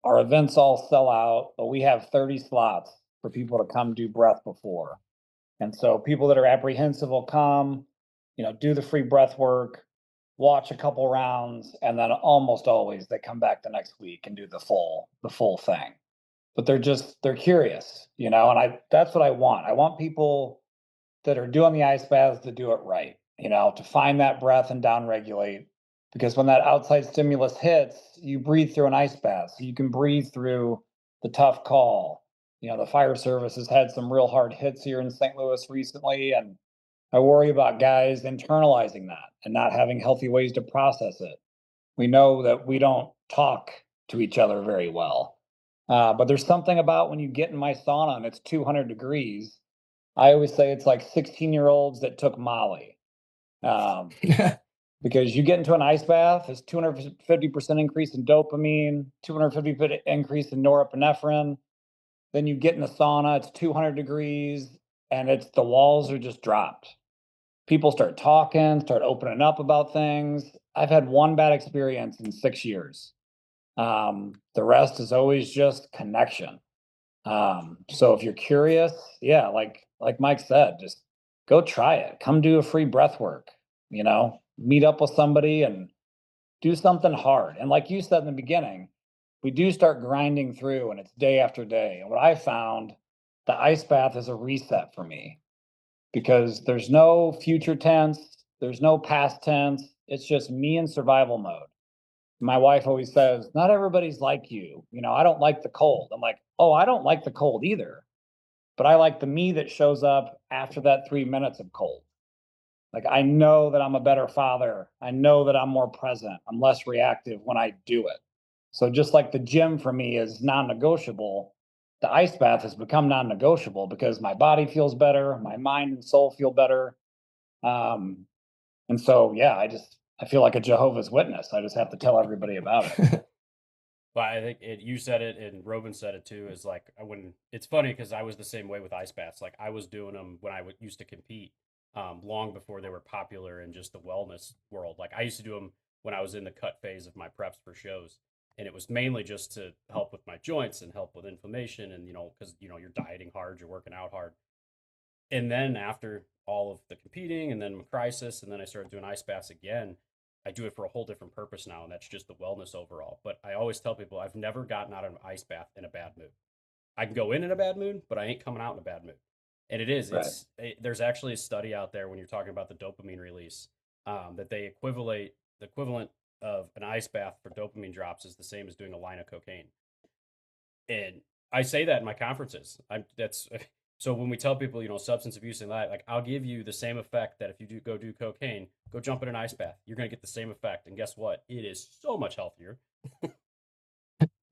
our events all sell out, but we have 30 slots for people to come do breath before. And so people that are apprehensive will come, do the free breath work, watch a couple rounds, and then almost always they come back the next week and do the full thing. But they're curious, and that's what I want. I want people that are doing the ice baths to do it right, to find that breath and down regulate. Because when that outside stimulus hits, you breathe through an ice bath. So you can breathe through the tough call. The fire service has had some real hard hits here in St. Louis recently. And I worry about guys internalizing that and not having healthy ways to process it. We know that we don't talk to each other very well. But there's something about when you get in my sauna and it's 200 degrees. I always say it's like 16-year-olds that took Molly. Because you get into an ice bath, it's 250% increase in dopamine, 250% increase in norepinephrine. Then you get in the sauna, it's 200 degrees, and the walls are just dropped. People start talking, start opening up about things. I've had one bad experience in 6 years. The rest is always just connection. So if you're curious, yeah, like Mike said, just go try it. Come do a free breath work, meet up with somebody and do something hard. And like you said in the beginning, we do start grinding through and it's day after day. And what I found, the ice bath is a reset for me because there's no future tense, there's no past tense. It's just me in survival mode. My wife always says, not everybody's like you. I don't like the cold. I'm like, oh, I don't like the cold either. But I like the me that shows up after that 3 minutes of cold. Like, I know that I'm a better father. I know that I'm more present. I'm less reactive when I do it. So just like the gym for me is non-negotiable, the ice bath has become non-negotiable because my body feels better, my mind and soul feel better. Um, and so, yeah, I feel like a Jehovah's Witness. I just have to tell everybody about it. But I think you said it and Robin said it too. Is like when it's funny because I was the same way with ice baths. Like I was doing them when I used to compete, long before they were popular in just the wellness world. Like I used to do them when I was in the cut phase of my preps for shows, and it was mainly just to help with my joints and help with inflammation, and because you're dieting hard, you're working out hard. And then after all of the competing and then crisis, and then I started doing ice baths again. I do it for a whole different purpose now, and that's just the wellness overall. But I always tell people I've never gotten out of an ice bath in a bad mood. I can go in a bad mood, but I ain't coming out in a bad mood. And Right. there's actually a study out there when you're talking about the dopamine release, that they the equivalent of an ice bath for dopamine drops is the same as doing a line of cocaine. And I say that in my conferences. I'm that's so when we tell people, substance abuse and that, like I'll give you the same effect that if you do cocaine, go jump in an ice bath. You're gonna get the same effect. And guess what? It is so much healthier.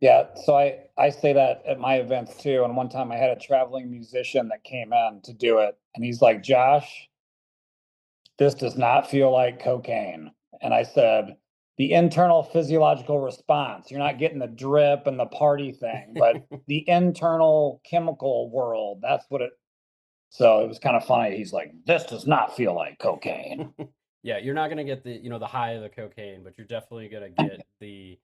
Yeah, so I say that at my events too. And one time I had a traveling musician that came in to do it, and he's like, "Josh, this does not feel like cocaine." And I said, "The internal physiological response. You're not getting the drip and the party thing, but the internal chemical world, that's what it." So it was kind of funny. He's like, "This does not feel like cocaine." Yeah, you're not gonna get the high of the cocaine, but you're definitely gonna get the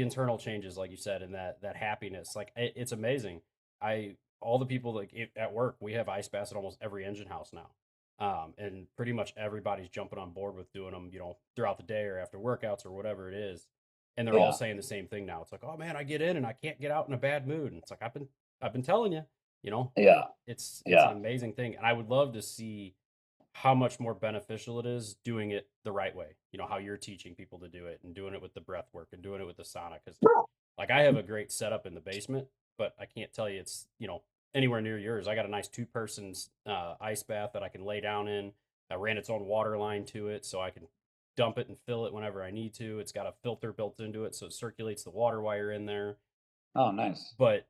internal changes, like you said, and that happiness. Like it's amazing. I all the people like at work, we have ice baths at almost every engine house now, and pretty much everybody's jumping on board with doing them, throughout the day or after workouts or whatever it is, and they're all Yeah, saying the same thing now. It's like, oh man, I get in and I can't get out in a bad mood, and it's like I've been telling you, you know, yeah, it's an yeah, amazing thing, and I would love to see how much more beneficial it is doing it the right way. How you're teaching people to do it and doing it with the breath work and doing it with the sauna. Because, like, I have a great setup in the basement, but I can't tell you it's, anywhere near yours. I got a nice two-person ice bath that I can lay down in. I ran its own water line to it so I can dump it and fill it whenever I need to. It's got a filter built into it so it circulates the water while you're in there. Oh, nice. But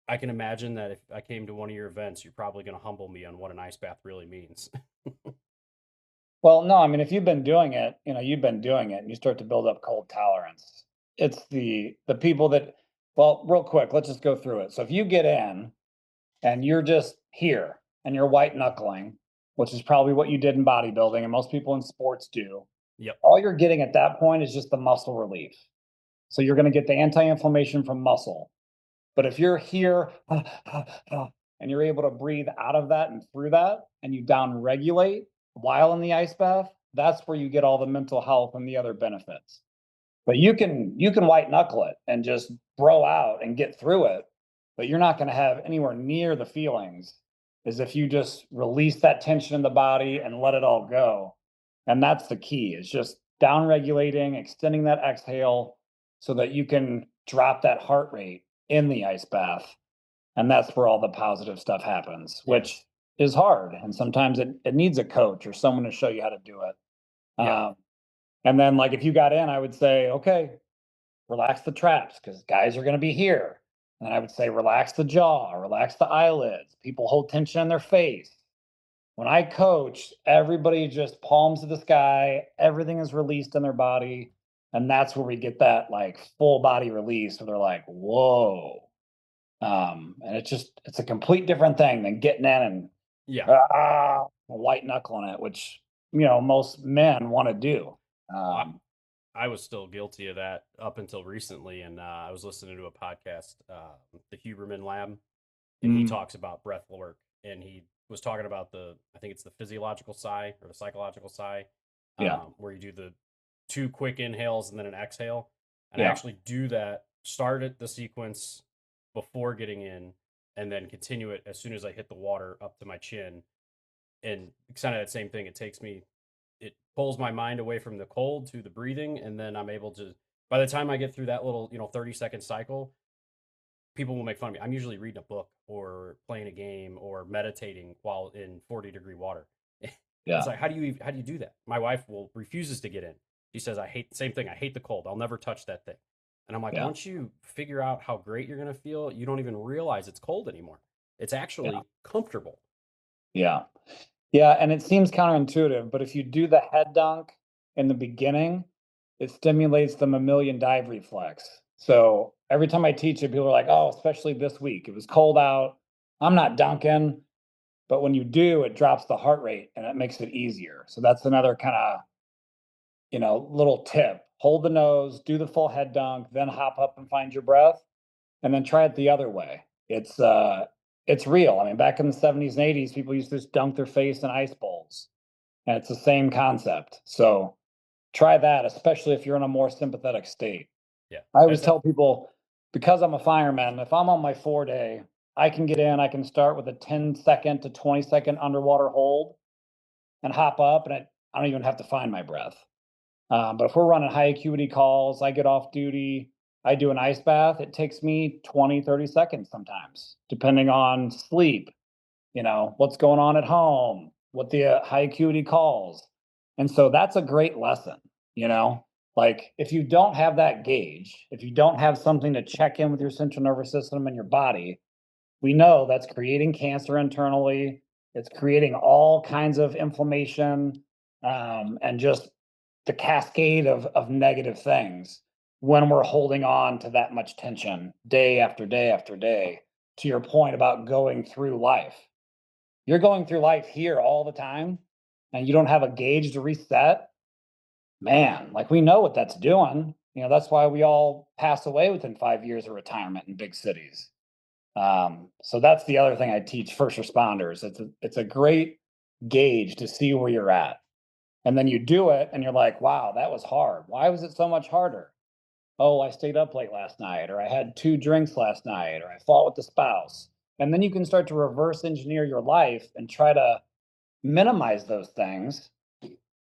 I can imagine that if I came to one of your events, you're probably going to humble me on what an ice bath really means. Well, no, I mean, if you've been doing it, you've been doing it, and you start to build up cold tolerance. It's the people that, well, real quick, let's just go through it. So if you get in and you're just here and you're white knuckling, which is probably what you did in bodybuilding and most people in sports do, Yep. all you're getting at that point is just the muscle relief. So you're going to get the anti-inflammation from muscle. But if you're here and you're able to breathe out of that and through that, and you down regulate while in the ice bath, that's where you get all the mental health and the other benefits. But you can white knuckle it and just bro out and get through it, but you're not going to have anywhere near the feelings as if you just release that tension in the body and let it all go. And that's the key, is just down regulating, extending that exhale so that you can drop that heart rate in the ice bath. And that's where all the positive stuff happens, Yeah. which is hard. And sometimes it needs a coach or someone to show you how to do it. Yeah. And then, like, if you got in, I would say, okay, relax the traps because guys are going to be here. And I would say, relax the jaw, relax the eyelids. People hold tension in their face. When I coach, everybody just palms to the sky, everything is released in their body. And that's where we get that like full body release where they're like, whoa. And it's a complete different thing than getting in and Yeah. white knuckling it, which, most men want to do. Well, Um, I was still guilty of that up until recently, and I was listening to a podcast, the Huberman Lab, and he mm, talks about breath work, and he was talking about I think it's the physiological sigh or the psychological sigh, yeah, where you do the two quick inhales and then an exhale, and I yeah. actually do that. Start at the sequence before getting in, and then continue it as soon as I hit the water up to my chin, and it's kind of that same thing. It pulls my mind away from the cold to the breathing, and then I'm able to, by the time I get through that little 30-second cycle, people will make fun of me. I'm usually reading a book or playing a game or meditating while in 40-degree water. It's Yeah. like, how do you do that? My wife refuses to get in. She says, I hate same thing. I hate the cold. I'll never touch that thing. And I'm like, Yeah. once you figure out how great you're going to feel, you don't even realize it's cold anymore. It's Yeah. actually comfortable. Yeah. Yeah. And it seems counterintuitive, but if you do the head dunk in the beginning, it stimulates the mammalian dive reflex. So every time I teach it, people are like, oh, especially this week, it was cold out. I'm not dunking. But when you do, it drops the heart rate and it makes it easier. So that's another kind of, little tip. Hold the nose, do the full head dunk, then hop up and find your breath, and then try it the other way. It's real. I mean, back in the 70s and 80s, people used to just dunk their face in ice bowls. And it's the same concept. So try that, especially if you're in a more sympathetic state. Yeah. I always tell people, because I'm a fireman, if I'm on my 4 day, I can get in, I can start with a 10-second to 20-second underwater hold and hop up, and I don't even have to find my breath. But if we're running high acuity calls, I get off duty, I do an ice bath, it takes me 20, 30 seconds sometimes, depending on sleep, what's going on at home, what the high acuity calls. And so that's a great lesson, you know? Like if you don't have that gauge, if you don't have something to check in with your central nervous system and your body, we know that's creating cancer internally. It's creating all kinds of inflammation, and just the cascade of negative things when we're holding on to that much tension day after day after day. To your point about going through life, you're going through life here all the time and you don't have a gauge to reset, man, like we know what that's doing. That's why we all pass away within 5 years of retirement in big cities. So that's the other thing I teach first responders. It's a great gauge to see where you're at. And then you do it and you're like, wow, that was hard. Why was it so much harder? Oh, I stayed up late last night, or I had 2 drinks last night, or I fought with the spouse. And then you can start to reverse engineer your life and try to minimize those things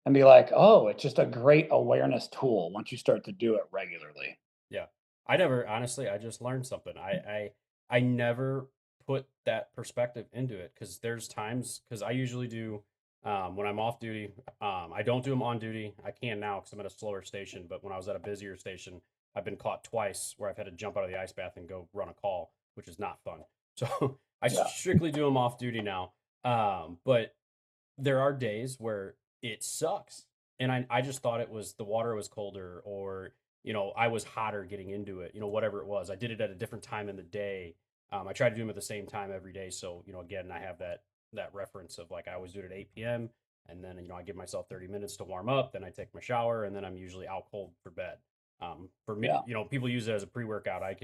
and be like, oh, it's just a great awareness tool once you start to do it regularly. Yeah. I never honestly, I just learned something. I never put that perspective into it because there's times because I usually do when I'm off duty. I don't do them on duty. I can now because I'm at a slower station. But when I was at a busier station, I've been caught twice where I've had to jump out of the ice bath and go run a call, which is not fun. So I Yeah. strictly do them off duty now. But there are days where it sucks. And I just thought it was the water was colder or, I was hotter getting into it, whatever it was. I did it at a different time in the day. I try to do them at the same time every day. So, again, I have that reference of like I always do it at 8 p.m. And then, I give myself 30 minutes to warm up. Then I take my shower and then I'm usually out cold for bed. For me, Yeah. people use it as a pre-workout. I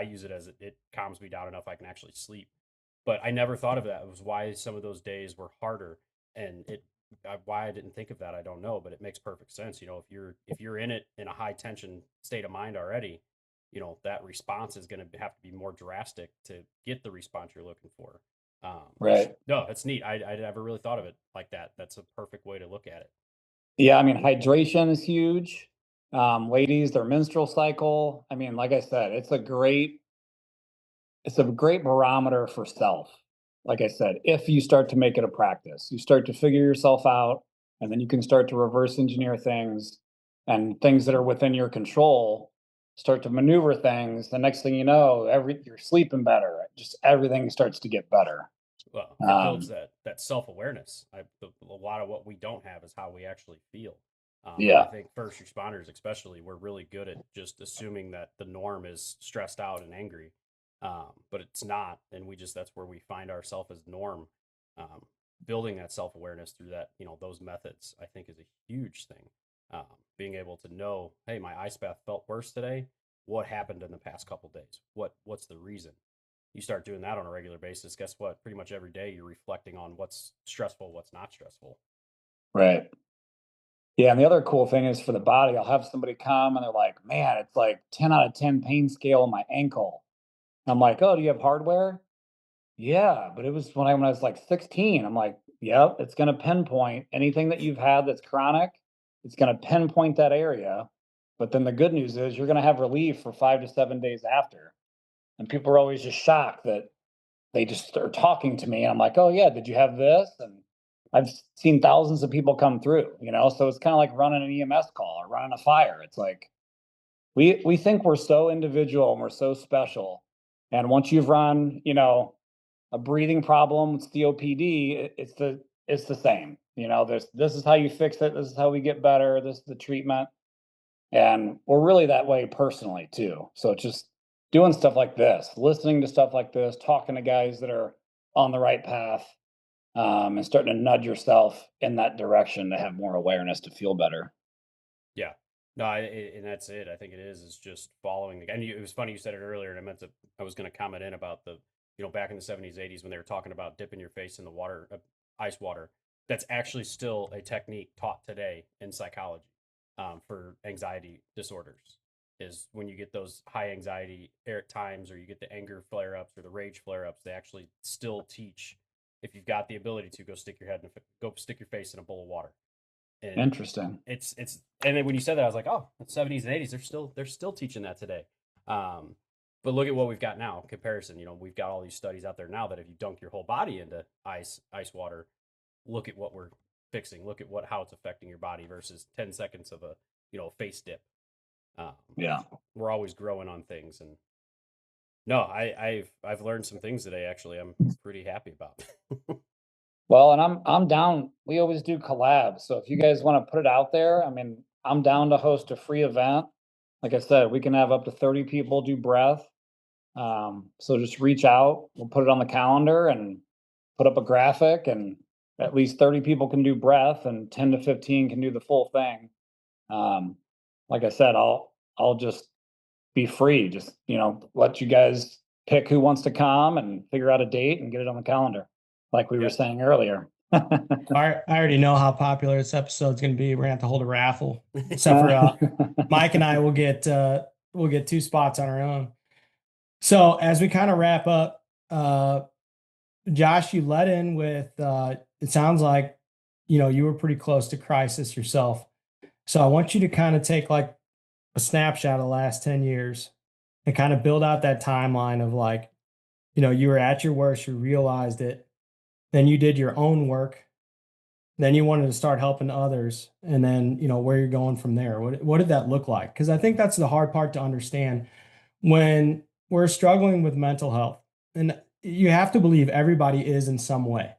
use it as it calms me down enough I can actually sleep. But I never thought of that. It was why some of those days were harder, and why I didn't think of that. I don't know, but it makes perfect sense. If you're in it in a high tension state of mind already, that response is going to have to be more drastic to get the response you're looking for. Which Right. no, that's neat. I never really thought of it like that. That's a perfect way to look at it. Yeah, I mean, hydration is huge. Ladies, their menstrual cycle. I mean, like I said, it's a great barometer for self. Like I said, if you start to make it a practice, you start to figure yourself out, and then you can start to reverse engineer things and things that are within your control. Start to maneuver things. The next thing you know, you're sleeping better. Just everything starts to get better. Well, it builds Um, that self awareness. A lot of what we don't have is how we actually feel. And I yeah, think first responders, especially, we're really good at just assuming that the norm is stressed out and angry, but it's not. And that's where we find ourselves as norm. Um, Building that self awareness through those methods, I think, is a huge thing. Being able to know, hey, my ice bath felt worse today. What happened in the past couple days? What's the reason? You start doing that on a regular basis, guess what? Pretty much every day you're reflecting on what's stressful, what's not stressful. right. Yeah, and the other cool thing is for the body, I'll have somebody come and they're like, "Man, it's like 10 out of 10 pain scale on my ankle." I'm like, "Oh, do you have hardware?" "Yeah, but it was when I was like 16." I'm like, "Yep, it's gonna pinpoint anything that you've had that's chronic. It's gonna pinpoint that area. But then the good news is you're gonna have relief for 5 to 7 days after." And people are always just shocked that they just are talking to me. And I'm like, "Oh yeah, did you have this?" And I've seen thousands of people come through, you know, so it's kind of like running an EMS call or running a fire. It's like we think we're so individual and we're so special. And once you've run, you know, a breathing problem with COPD, it's the same. You know, this is how you fix it. This is how we get better. This is the treatment. And we're really that way personally too. So it's just doing stuff like this, listening to stuff like this, talking to guys that are on the right path, and starting to nudge yourself in that direction to have more awareness to feel better. Yeah. No, and that's it. I think it is just following the. And it was funny you said it earlier, and I was going to comment in about the, back in the 70s, 80s when they were talking about dipping your face in the water, ice water. That's actually still a technique taught today in psychology, for anxiety disorders. Is when you get those high anxiety times, or you get the anger flare ups or the rage flare ups, they actually still teach, if you've got the ability to go stick your face in a bowl of water. And Interesting. it's and then when you said that, I was like, oh, the 70s and 80s, they're still teaching that today. But look at what we've got now in comparison. We've got all these studies out there now that if you dunk your whole body into ice water, look at what we're fixing. Look at how it's affecting your body versus 10 seconds of a face dip. Yeah. We're always growing on things. And no, I've learned some things today. Actually, I'm pretty happy about. Well, and I'm down. We always do collabs. So if you guys want to put it out there, I mean, I'm down to host a free event. Like I said, we can have up to 30 people do breath. So just reach out. We'll put it on the calendar and put up a graphic, and at least 30 people can do breath and 10 to 15 can do the full thing. Um, like I said, I'll just be free. Just, let you guys pick who wants to come and figure out a date and get it on the calendar, like we were Yep. saying earlier. I already know how popular this episode's going to be. We're going to have to hold a raffle. Except for Mike and I will get 2 spots on our own. So as we kind of wrap up, Josh, you led in with it sounds like you were pretty close to crisis yourself. So I want you to kind of take like a snapshot of the last 10 years and kind of build out that timeline of like, you were at your worst, you realized it, then you did your own work, then you wanted to start helping others, and then where you're going from there. What did that look like? Because I think that's the hard part to understand when we're struggling with mental health. And you have to believe everybody is in some way.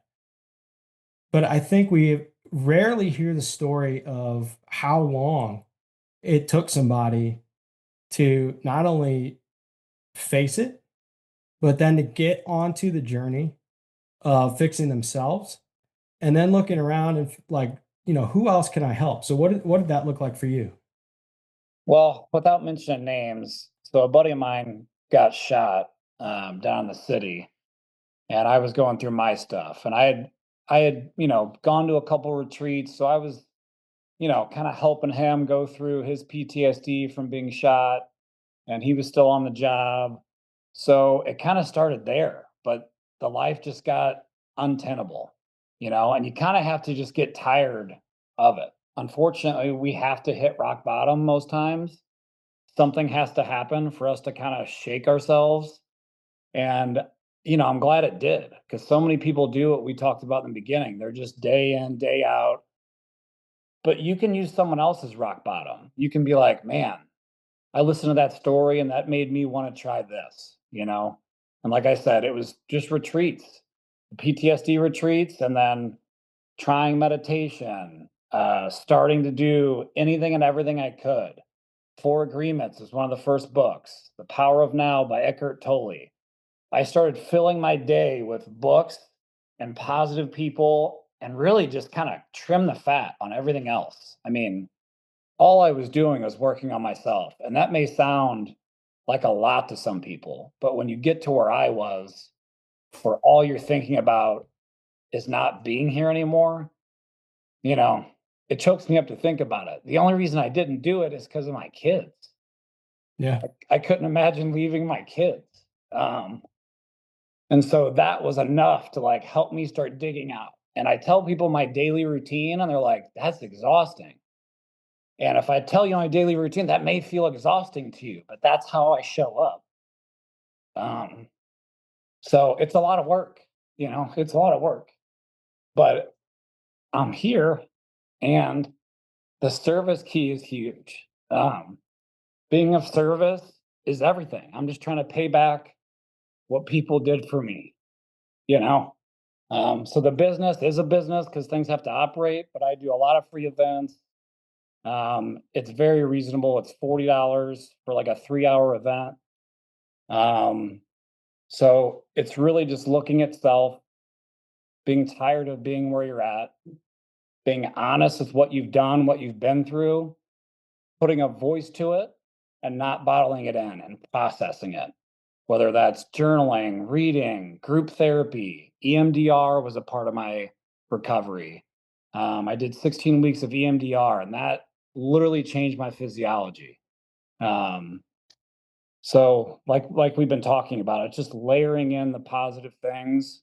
But I think we rarely hear the story of how long it took somebody to not only face it, but then to get onto the journey of fixing themselves and then looking around and like, who else can I help? So what did that look like for you? Well, without mentioning names, so a buddy of mine got shot down in the city, and I was going through my stuff, and I had gone to a couple retreats, so I was kind of helping him go through his PTSD from being shot, and he was still on the job. So it kind of started there, but the life just got untenable, and you kind of have to just get tired of it. Unfortunately, we have to hit rock bottom most times. Something has to happen for us to kind of shake ourselves. And, I'm glad it did, because so many people do what we talked about in the beginning. They're just day in, day out. But you can use someone else's rock bottom. You can be like, man, I listened to that story and that made me want to try this. And like I said, it was just retreats, PTSD retreats, and then trying meditation, starting to do anything and everything I could. Four Agreements is one of the first books. The Power of Now by Eckhart Tolle. I started filling my day with books and positive people and really just kind of trim the fat on everything else. I mean, all I was doing was working on myself. And that may sound like a lot to some people, but when you get to where I was, where all you're thinking about is not being here anymore, you know, it chokes me up to think about it. The only reason I didn't do it is because of my kids. Yeah. I couldn't imagine leaving my kids. And so that was enough to like help me start digging out. And I tell people my daily routine, and they're like, that's exhausting. And if I tell you my daily routine, that may feel exhausting to you, but that's how I show up. Um, so it's a lot of work, it's a lot of work. But I'm here, and the service key is huge. Being of service is everything. I'm just trying to pay back what people did for me, you know? So the business is a business because things have to operate, but I do a lot of free events. It's very reasonable. It's $40 for like a 3-hour event. Um, so it's really just looking at self, being tired of being where you're at, being honest with what you've done, what you've been through, putting a voice to it, and not bottling it in and processing it. Whether that's journaling, reading, group therapy, EMDR was a part of my recovery. I did 16 weeks of EMDR, and that literally changed my physiology. Um, so, like we've been talking about, it's just layering in the positive things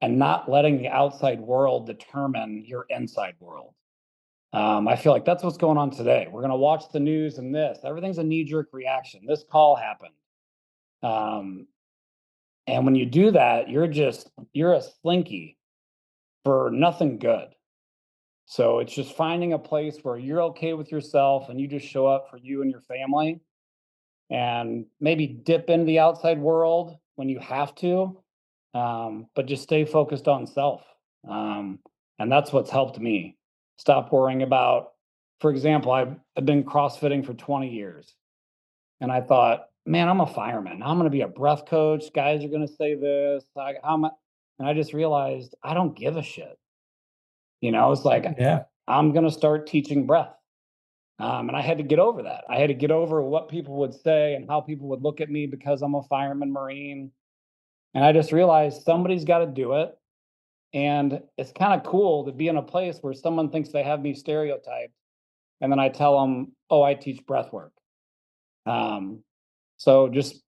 and not letting the outside world determine your inside world. I feel like that's what's going on today. We're going to watch the news and this. Everything's a knee jerk reaction. This call happened. Um, and when you do that, you're a slinky for nothing good. So it's just finding a place where you're okay with yourself and you just show up for you and your family and maybe dip into the outside world when you have to, but just stay focused on self. Um, and that's what's helped me stop worrying about, for example, I've been CrossFitting for 20 years. And I thought, man, I'm a fireman. I'm going to be a breath coach. Guys are going to say this. And I just realized I don't give a shit. It's like Yeah. I'm going to start teaching breath. And I had to get over that. I had to get over what people would say and how people would look at me because I'm a fireman Marine. And I just realized somebody's got to do it. And it's kind of cool to be in a place where someone thinks they have me stereotyped. And then I tell them, oh, I teach breath work. So just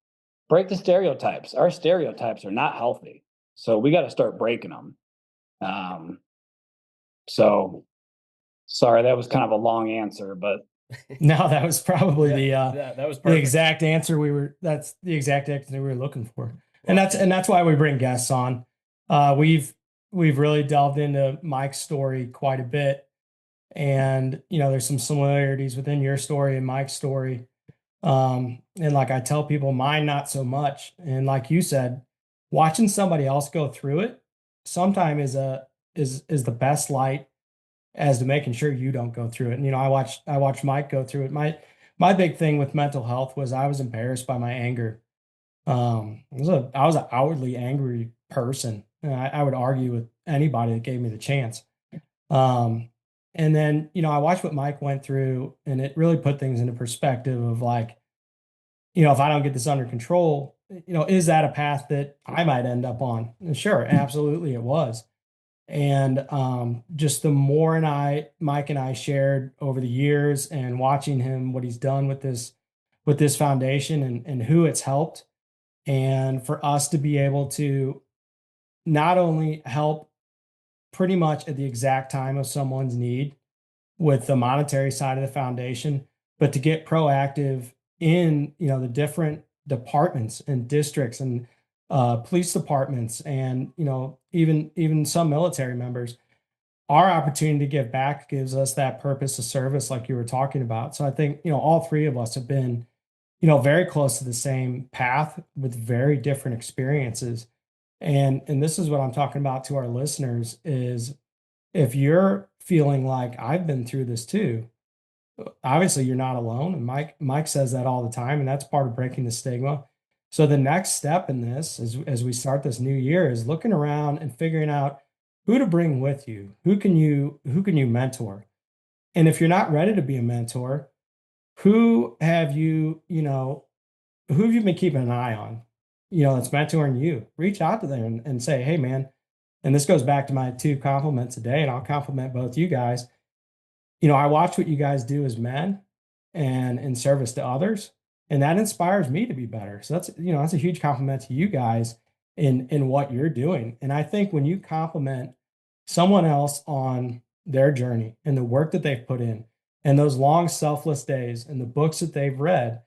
break the stereotypes. Our stereotypes are not healthy. So we got to start breaking them. Um, so sorry, that was kind of a long answer, but No, that was probably that was the perfect. exact answer that's the exact answer we were looking for. Well, And that's why we bring guests on. We've really delved into Mike's story quite a bit. And there's some similarities within your story and Mike's story. And like I tell people, mine not so much. And like you said, watching somebody else go through it sometimes is the best light as to making sure you don't go through it. And I watched Mike go through it. My big thing with mental health was I was embarrassed by my anger. I was an outwardly angry person. And I would argue with anybody that gave me the chance. Um, and then I watched what Mike went through, and it really put things into perspective of like, if I don't get this under control, is that a path that I might end up on? And sure, absolutely, it was. And just the more Mike and I shared over the years, and watching him what he's done with this foundation and who it's helped, and for us to be able to not only help pretty much at the exact time of someone's need with the monetary side of the foundation, but to get proactive in the different departments and districts and police departments, and even some military members. Our opportunity to give back gives us that purpose of service, like you were talking about. So I think all three of us have been very close to the same path with very different experiences. And this is what I'm talking about to our listeners is, if you're feeling like I've been through this too, obviously you're not alone. And Mike says that all the time, and that's part of breaking the stigma. So the next step in this, as we start this new year, is looking around and figuring out who to bring with you. Who can you mentor? And if you're not ready to be a mentor, who have you, who have you been keeping an eye on? That's mentoring you. Reach out to them and say, hey man, and this goes back to my two compliments a day, and I'll compliment both you guys. I watch what you guys do as men and in service to others, and that inspires me to be better. So that's a huge compliment to you guys in what you're doing. And I think when you compliment someone else on their journey and the work that they've put in and those long selfless days and the books that they've read,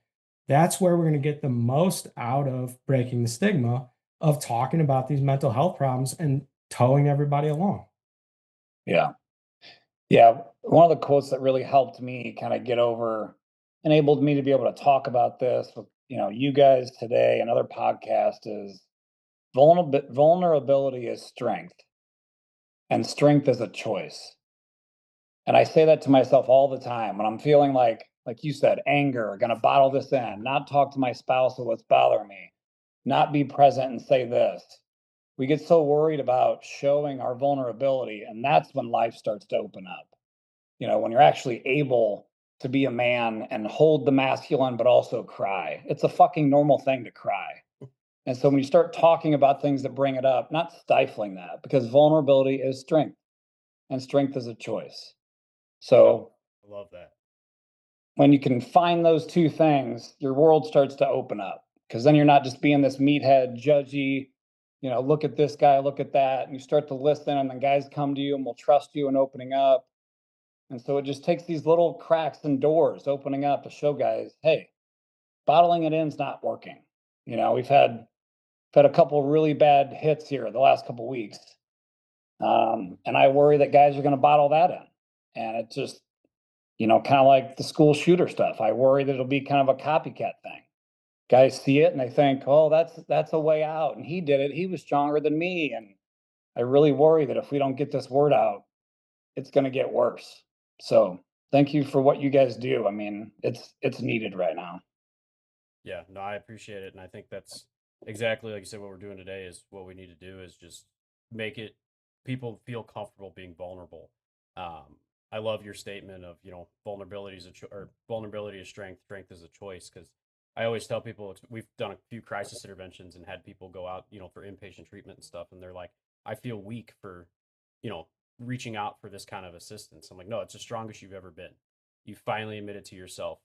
that's where we're going to get the most out of breaking the stigma of talking about these mental health problems and towing everybody along. Yeah. Yeah. One of the quotes that really helped me kind of get over, enabled me to be able to talk about this with, you guys today and other podcasts is vulnerability is strength and strength is a choice. And I say that to myself all the time when I'm feeling like you said, anger, gonna bottle this in, not talk to my spouse of what's bothering me, not be present and say this. We get so worried about showing our vulnerability, and that's when life starts to open up. When you're actually able to be a man and hold the masculine, but also cry. It's a fucking normal thing to cry. And so when you start talking about things that bring it up, not stifling that, because vulnerability is strength and strength is a choice. No, So I love that. when you can find those two things, your world starts to open up because then you're not just being this meathead, judgy, look at this guy, look at that. And you start to listen, and then guys come to you and will trust you in opening up. And so it just takes these little cracks and doors opening up to show guys, hey, bottling it in's not working. We've had a couple really bad hits here the last couple weeks. And I worry that guys are going to bottle that in. And it just, kind of like the school shooter stuff. I worry that it'll be kind of a copycat thing. Guys see it and they think, oh, that's a way out. And he did it. He was stronger than me. And I really worry that if we don't get this word out, it's going to get worse. So thank you for what you guys do. I mean, it's needed right now. Yeah, no, I appreciate it, and I think that's exactly like you said. What we're doing today is what we need to do is just make it people feel comfortable being vulnerable. Um, I love your statement of vulnerability is or vulnerability is strength, strength is a choice. Because I always tell people we've done a few crisis interventions and had people go out for inpatient treatment and stuff, and they're like, I feel weak for you know reaching out for this kind of assistance. I'm like, no, it's the strongest you've ever been. You finally admitted to yourself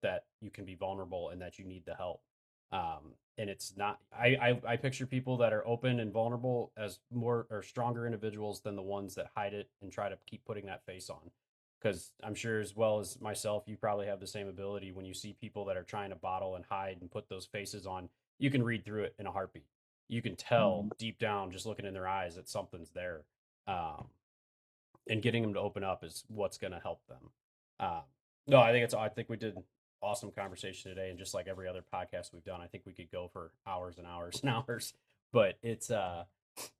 that you can be vulnerable and that you need the help. And it's not. I picture people that are open and vulnerable as more or stronger individuals than the ones that hide it and try to keep putting that face on. Because I'm sure, as well as myself, you probably have the same ability. When you see people that are trying to bottle and hide and put those faces on, you can read through it in a heartbeat. You can tell Mhm. deep down, just looking in their eyes, that something's there. Um, and getting them to open up is what's going to help them. Um, no, I think we did an awesome conversation today, and just like every other podcast we've done, I think we could go for hours and hours and hours. But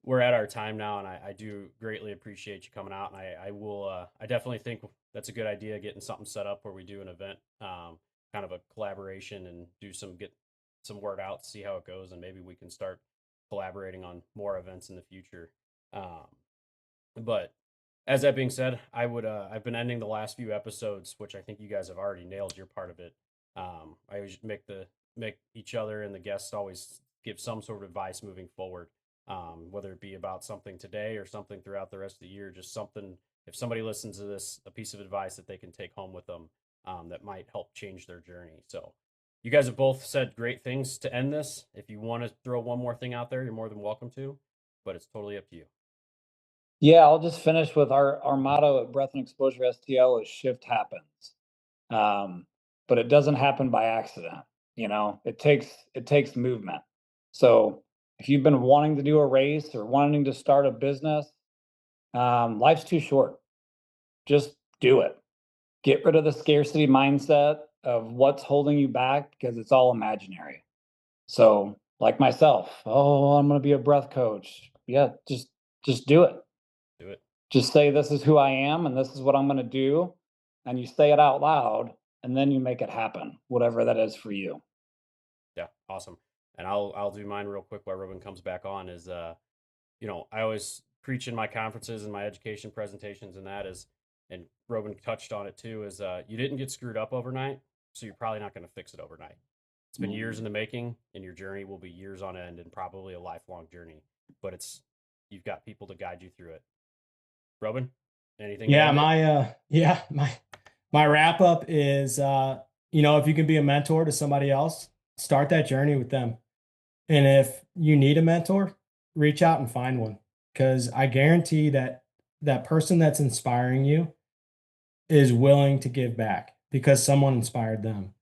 we're at our time now, and I do greatly appreciate you coming out, and I will I definitely think that's a good idea, getting something set up where we do an event, kind of a collaboration, and get some word out, see how it goes, and maybe we can start collaborating on more events in the future. Um, but as that being said, I've been ending the last few episodes, which I think you guys have already nailed your part of it. I always make each other and the guests always give some sort of advice moving forward, whether it be about something today or something throughout the rest of the year, just something. If somebody listens to this, a piece of advice that they can take home with them, that might help change their journey. So, you guys have both said great things to end this. If you want to throw one more thing out there, you're more than welcome to, but it's totally up to you. Yeah, I'll just finish with our motto at Breath and Exposure STL is shift happens. Um, but it doesn't happen by accident. It takes movement. So if you've been wanting to do a race or wanting to start a business, life's too short. Just do it. Get rid of the scarcity mindset of what's holding you back because it's all imaginary. So, like myself, oh, I'm going to be a breath coach. Yeah, just do it. Do it. Just say this is who I am and this is what I'm going to do, and you say it out loud, and then you make it happen, whatever that is for you. Yeah, awesome. And I'll do mine real quick while Ruben comes back on. Is I always preach in my conferences and my education presentations, and that is, and Ruben touched on it too, is you didn't get screwed up overnight, so you're probably not going to fix it overnight. It's been years in Mm. the making, and your journey will be years on end and probably a lifelong journey. But you've got people to guide you through it. Ruben, anything to Yeah, end it? my wrap up is if you can be a mentor to somebody else, start that journey with them. And if you need a mentor, reach out and find one, because I guarantee that that person that's inspiring you is willing to give back because someone inspired them.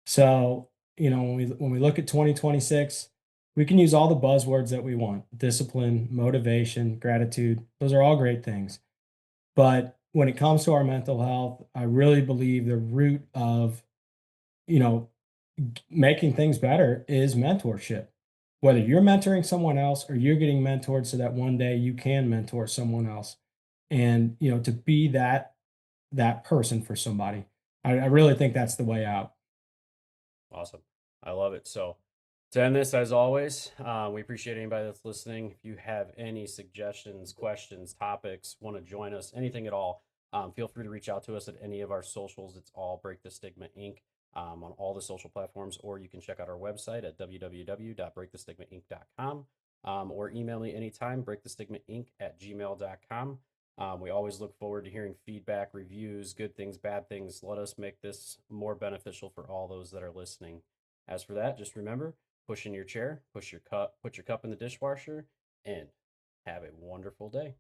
So, when we look at 2026, we can use all the buzzwords that we want: discipline, motivation, gratitude. Those are all great things. But when it comes to our mental health, I really believe the root of, you know, making things better is mentorship. Whether you're mentoring someone else or you're getting mentored so that one day you can mentor someone else. And, to be that person for somebody. I really think that's the way out. Awesome. I love it. So, to end this, as always, we appreciate anybody that's listening. If you have any suggestions, questions, topics, want to join us, anything at all, feel free to reach out to us at any of our socials. It's all Break the Stigma Inc. On all the social platforms, or you can check out our website at www.breakthestigmainc.com, or email me anytime, breakthestigmainc@gmail.com. We always look forward to hearing feedback, reviews, good things, bad things. Let us make this more beneficial for all those that are listening. As for that, just remember, push in your chair, put your cup in the dishwasher, and have a wonderful day.